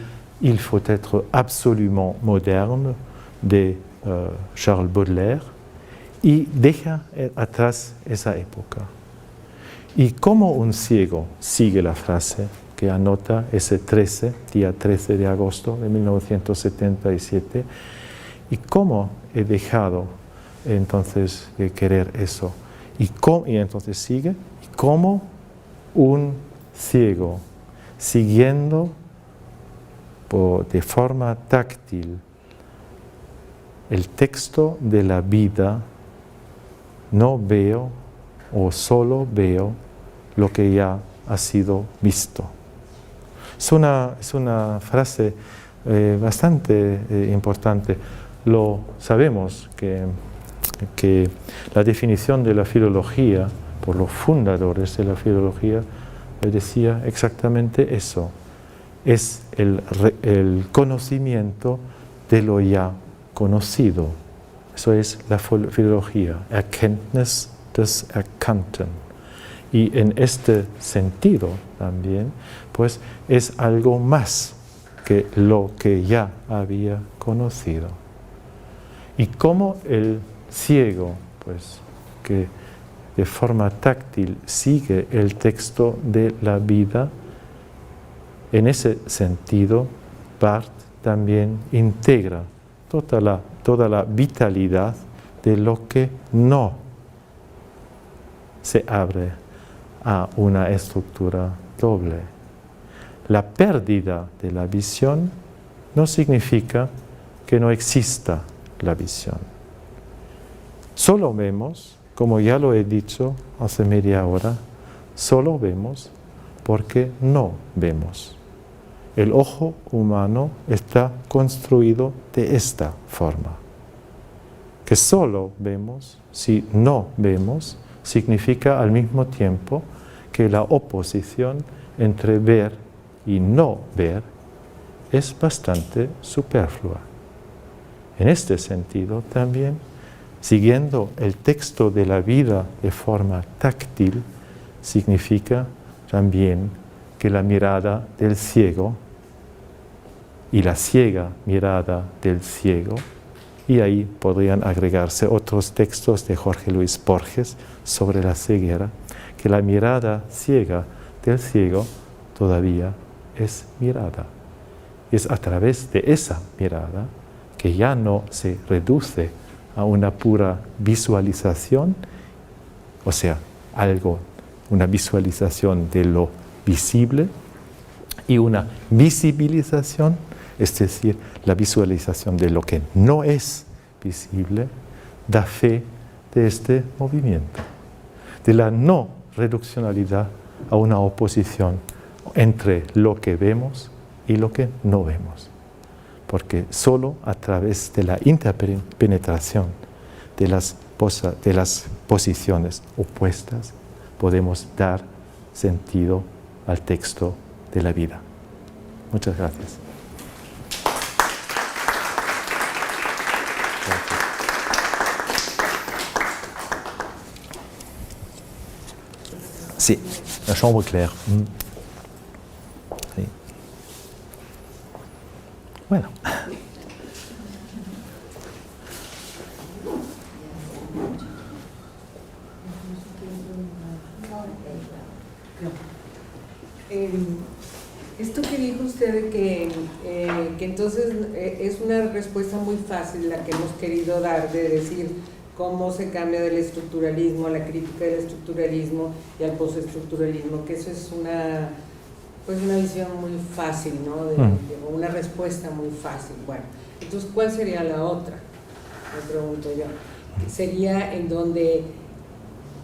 Il faut être absolument moderne de Charles Baudelaire, y deja atrás esa época. Y como un ciego, sigue la frase que anota ese día 13 de agosto de 1977, y cómo he dejado entonces de querer eso, y entonces sigue, y como un ciego, siguiendo de forma táctil el texto de la vida, no veo o solo veo lo que ya ha sido visto. Es una frase bastante importante. Lo sabemos que la definición de la filología por los fundadores de la filología decía exactamente eso. Es el conocimiento de lo ya conocido. Eso es la filología, Erkenntnis des Erkannten. Y en este sentido también, pues es algo más que lo que ya había conocido. Y como el ciego, pues, que de forma táctil sigue el texto de la vida, en ese sentido, Barthes también integra toda la vitalidad de lo que no se abre a una estructura doble. La pérdida de la visión no significa que no exista la visión. Solo vemos, como ya lo he dicho hace media hora, solo vemos porque no vemos. El ojo humano está construido de esta forma. Que solo vemos si no vemos significa al mismo tiempo que la oposición entre ver y no ver es bastante superflua. En este sentido también, siguiendo el texto de la vida de forma táctil, significa también que la mirada del ciego y la ciega mirada del ciego, y ahí podrían agregarse otros textos de Jorge Luis Borges sobre la ceguera, que la mirada ciega del ciego todavía es mirada. Es a través de esa mirada que ya no se reduce a una pura visualización, o sea, una visualización de lo visible y una visibilización, es decir, la visualización de lo que no es visible, da fe de este movimiento, de la no reduccionalidad a una oposición entre lo que vemos y lo que no vemos. Porque solo a través de la interpenetración de las posiciones opuestas podemos dar sentido al texto de la vida. Muchas gracias. Sí, la chambre claire. Sí. Bueno.
Esto que dijo usted de que entonces es una respuesta muy fácil la que hemos querido dar, de decir cómo se cambia del estructuralismo a la crítica del estructuralismo y al postestructuralismo, que eso es una visión muy fácil, ¿no? Una respuesta muy fácil. Bueno, entonces, ¿cuál sería la otra? Me pregunto yo. ¿Sería en donde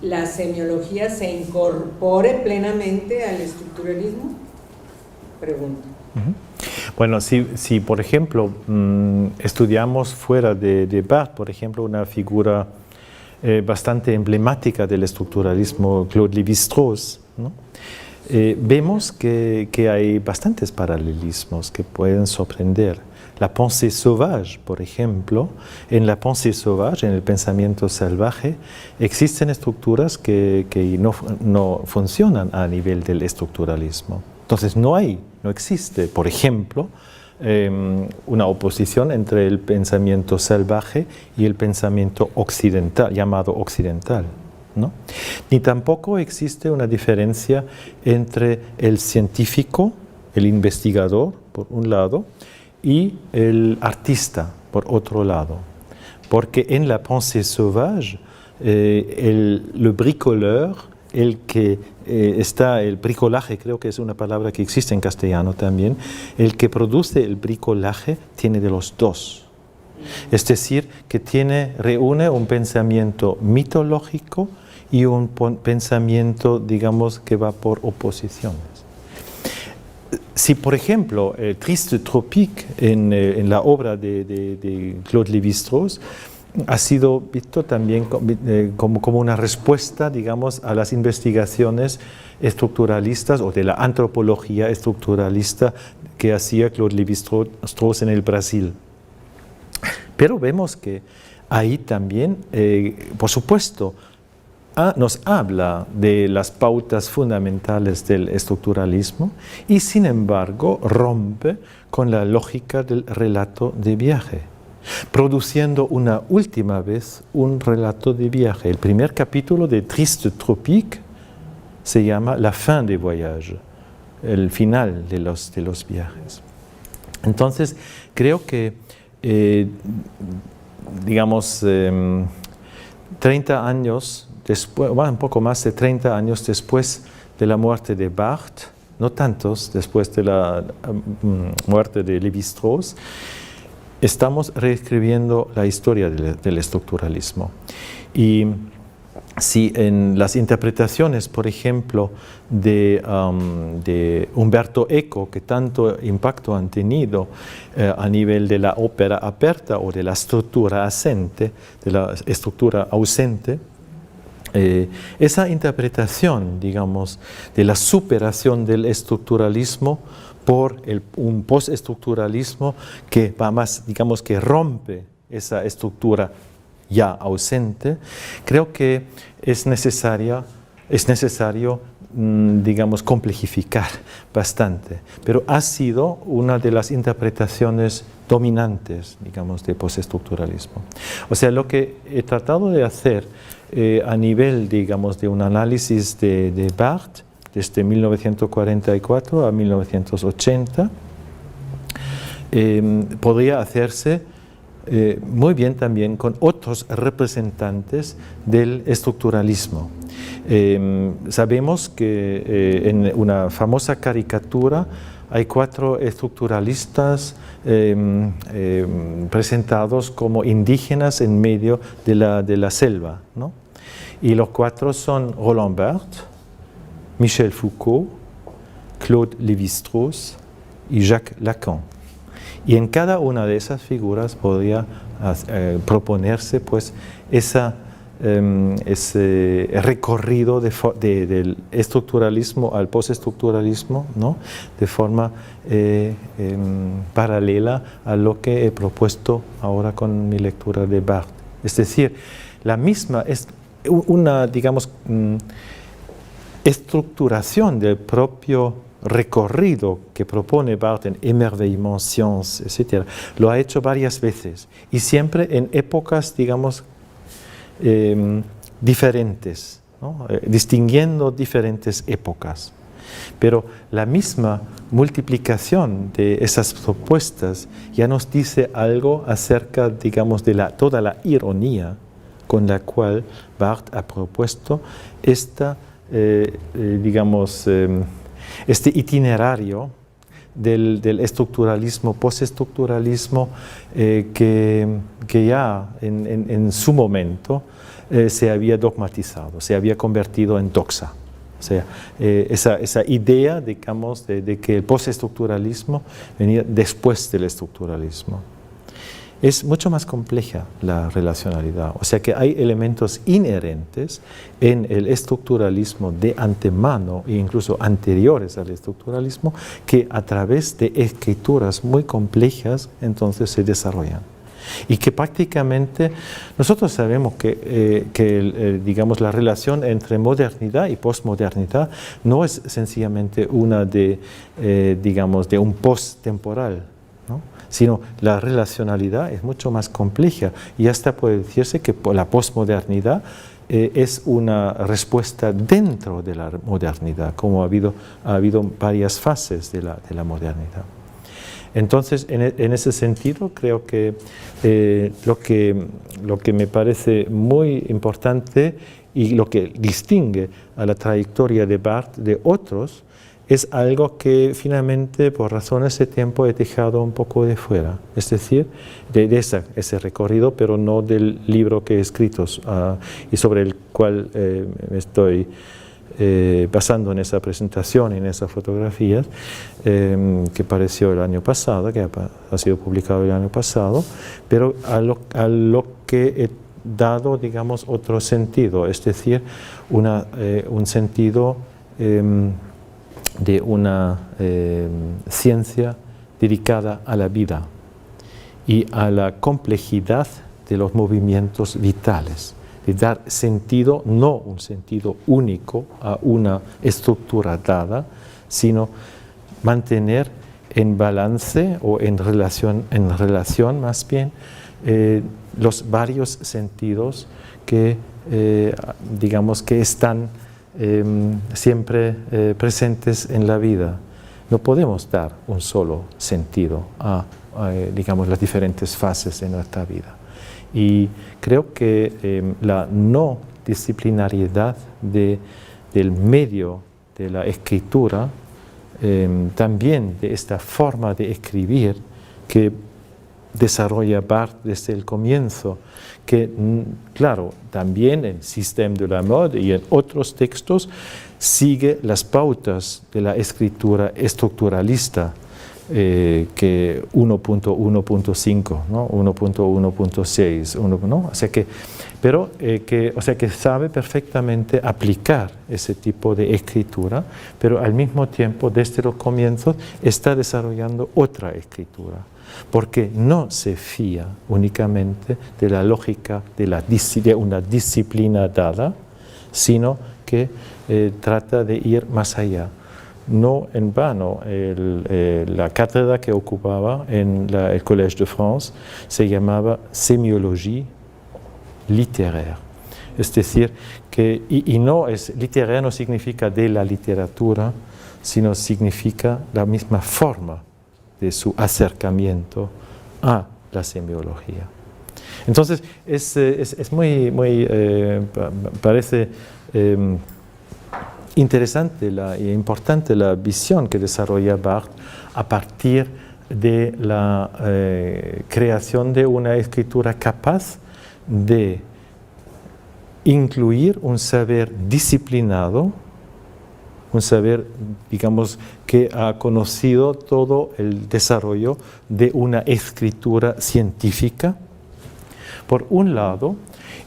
la semiología se incorpore plenamente al estructuralismo? Pregunto.
Bueno, si por ejemplo estudiamos fuera de Barthes, por ejemplo, una figura bastante emblemática del estructuralismo, Claude Lévi-Strauss, ¿no? Vemos que hay bastantes paralelismos que pueden sorprender. La pensée sauvage, por ejemplo, en la pensée sauvage, en el pensamiento salvaje, existen estructuras que no funcionan a nivel del estructuralismo. Entonces no existe, por ejemplo, una oposición entre el pensamiento salvaje y el pensamiento occidental, llamado occidental, ¿no? Ni tampoco existe una diferencia entre el científico, el investigador, por un lado, y el artista, por otro lado. Porque en la pensée sauvage, le bricoleur, el bricolaje, creo que es una palabra que existe en castellano también, el que produce el bricolaje tiene de los dos. Es decir, que reúne un pensamiento mitológico y un pensamiento, digamos, que va por oposiciones. Si, por ejemplo, Triste Tropique, en la obra de Claude Lévi-Strauss, ha sido visto también como una respuesta, digamos, a las investigaciones estructuralistas o de la antropología estructuralista que hacía Claude Lévi-Strauss en el Brasil. Pero vemos que ahí también, por supuesto, nos habla de las pautas fundamentales del estructuralismo y sin embargo rompe con la lógica del relato de viaje, produciendo una última vez un relato de viaje. El primer capítulo de Triste Tropique se llama La fin des voyages, el final de los viajes. Entonces, creo que, digamos, 30 años después, bueno, un poco más de 30 años después de la muerte de Barthes, no tantos después de la muerte de Lévi-Strauss, estamos reescribiendo la historia del estructuralismo. Y si en las interpretaciones, por ejemplo, de Umberto Eco, que tanto impacto han tenido a nivel de la ópera aperta o de la estructura ausente, esa interpretación, digamos, de la superación del estructuralismo por un postestructuralismo que va más, digamos, que rompe esa estructura ya ausente, creo que es necesario, digamos, complejificar bastante, pero ha sido una de las interpretaciones dominantes, digamos, de postestructuralismo. O sea, lo que he tratado de hacer a nivel, digamos, de un análisis de Barthes, desde 1944 a 1980, podría hacerse muy bien también con otros representantes del estructuralismo. Sabemos que en una famosa caricatura hay 4 estructuralistas presentados como indígenas en medio de la selva, ¿no? Y los 4 son Roland Barthes, Michel Foucault, Claude Lévi-Strauss y Jacques Lacan. Y en cada una de esas figuras podría proponerse pues ese recorrido del estructuralismo al postestructuralismo, ¿no? De forma paralela a lo que he propuesto ahora con mi lectura de Barthes. Es decir, la misma es una, digamos, estructuración del propio recorrido que propone Barthes en Émerveillement, Science, etc., lo ha hecho varias veces y siempre en épocas, digamos, diferentes, ¿no? Distinguiendo diferentes épocas. Pero la misma multiplicación de esas propuestas ya nos dice algo acerca, digamos, de toda la ironía con la cual Barthes ha propuesto digamos, este itinerario del estructuralismo, postestructuralismo, que ya en su momento se había dogmatizado, se había convertido en doxa. O sea, esa idea, digamos, de que el postestructuralismo venía después del estructuralismo. Es mucho más compleja la relacionalidad, o sea que hay elementos inherentes en el estructuralismo de antemano e incluso anteriores al estructuralismo que a través de escrituras muy complejas entonces se desarrollan. Y que prácticamente nosotros sabemos que digamos, la relación entre modernidad y posmodernidad no es sencillamente una digamos, de un post-temporal, ¿no? Sino la relacionalidad es mucho más compleja y hasta puede decirse que la posmodernidad es una respuesta dentro de la modernidad, como ha habido varias fases de la modernidad. Entonces, en ese sentido, creo que lo que me parece muy importante y lo que distingue a la trayectoria de Barthes de otros es algo que finalmente, por razones de tiempo, he dejado un poco de fuera. Es decir, de ese recorrido, pero no del libro que he escrito y sobre el cual me estoy basando en esa presentación, en esas fotografías, que apareció el año pasado, que ha sido publicado el año pasado, pero a lo que he dado, digamos, otro sentido, es decir, un sentido de una ciencia dedicada a la vida y a la complejidad de los movimientos vitales. de dar sentido, no un sentido único a una estructura dada, sino mantener en balance o en relación más bien los varios sentidos que digamos que están siempre presentes en la vida. No podemos dar un solo sentido a digamos, las diferentes fases de nuestra vida. Y creo que la no disciplinariedad del medio de la escritura, también de esta forma de escribir que desarrolla Barthes desde el comienzo, que claro, también en Système de la mode y en otros textos sigue las pautas de la escritura estructuralista, que 1.1.5, ¿no? 1.1.6, ¿no? O sea que, pero o sea que sabe perfectamente aplicar ese tipo de escritura, pero al mismo tiempo desde los comienzos está desarrollando otra escritura, porque no se fía únicamente de la lógica de una disciplina dada, sino que trata de ir más allá. No en vano, la cátedra que ocupaba en el Collège de France se llamaba Sémiologie littéraire. Es decir, que, y no es, literaire no significa de la literatura, sino significa la misma forma de su acercamiento a la semiología. Entonces, es muy parece interesante e importante la visión que desarrolla Barthes a partir de la creación de una escritura capaz de incluir un saber disciplinado, un saber, digamos, que ha conocido todo el desarrollo de una escritura científica, por un lado,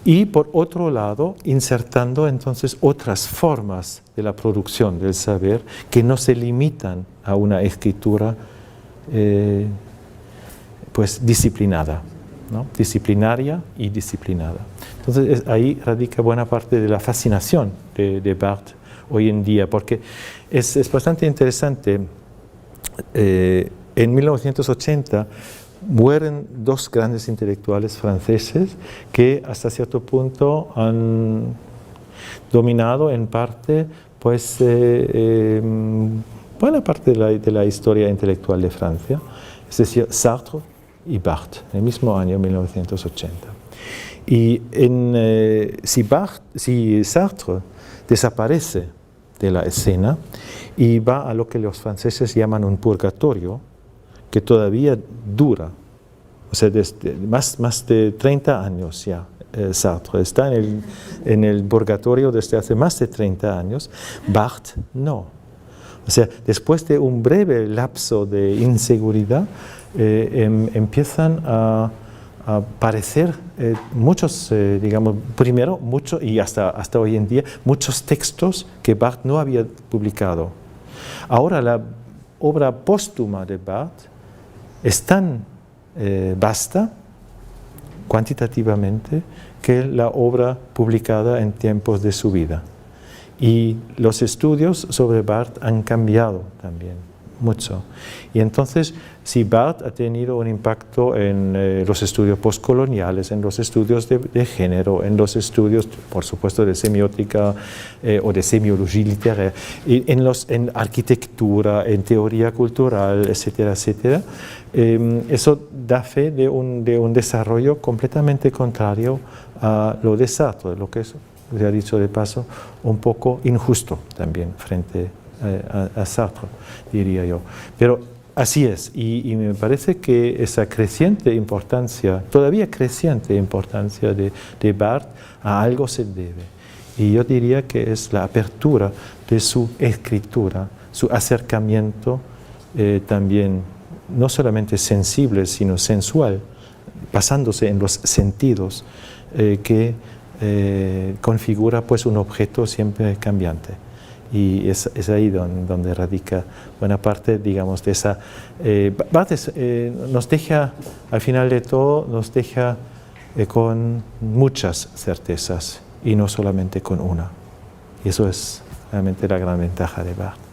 y por otro lado, insertando entonces otras formas de la producción del saber que no se limitan a una escritura pues disciplinada, ¿no? Disciplinaria y disciplinada. Entonces ahí radica buena parte de la fascinación de Barthes hoy en día, porque es bastante interesante. En 1980 mueren dos grandes intelectuales franceses que hasta cierto punto han dominado en parte pues, buena parte de la historia intelectual de Francia, es decir, Sartre y Barthes, en el mismo año 1980. Y si Sartre desaparece de la escena y va a lo que los franceses llaman un purgatorio, que todavía dura, o sea, desde más de 30 años ya. Sartre está en el purgatorio desde hace más de 30 años, Barthes no. O sea, después de un breve lapso de inseguridad, empiezan a aparecer muchos, digamos, primero, muchos, y hasta hoy en día, muchos textos que Barthes no había publicado. Ahora la obra póstuma de Barthes es tan vasta, cuantitativamente, que la obra publicada en tiempos de su vida. Y los estudios sobre Barthes han cambiado también mucho. Y entonces, si Barthes ha tenido un impacto en los estudios postcoloniales, en los estudios de género, en los estudios, por supuesto, de semiótica o de semiología literaria, en arquitectura, en teoría cultural, etcétera, etcétera, eso da fe de un desarrollo completamente contrario a lo de Sartre, lo que es, se ha dicho de paso, un poco injusto también frente a Sartre, diría yo. Pero así es, y me parece que esa creciente importancia, todavía creciente importancia de Barthes, a algo se debe. Y yo diría que es la apertura de su escritura, su acercamiento también, no solamente sensible, sino sensual, basándose en los sentidos, que configura pues un objeto siempre cambiante. Y es ahí donde radica buena parte, digamos, de esa... Barthes nos deja, al final de todo, nos deja con muchas certezas y no solamente con una. Y eso es realmente la gran ventaja de Barthes.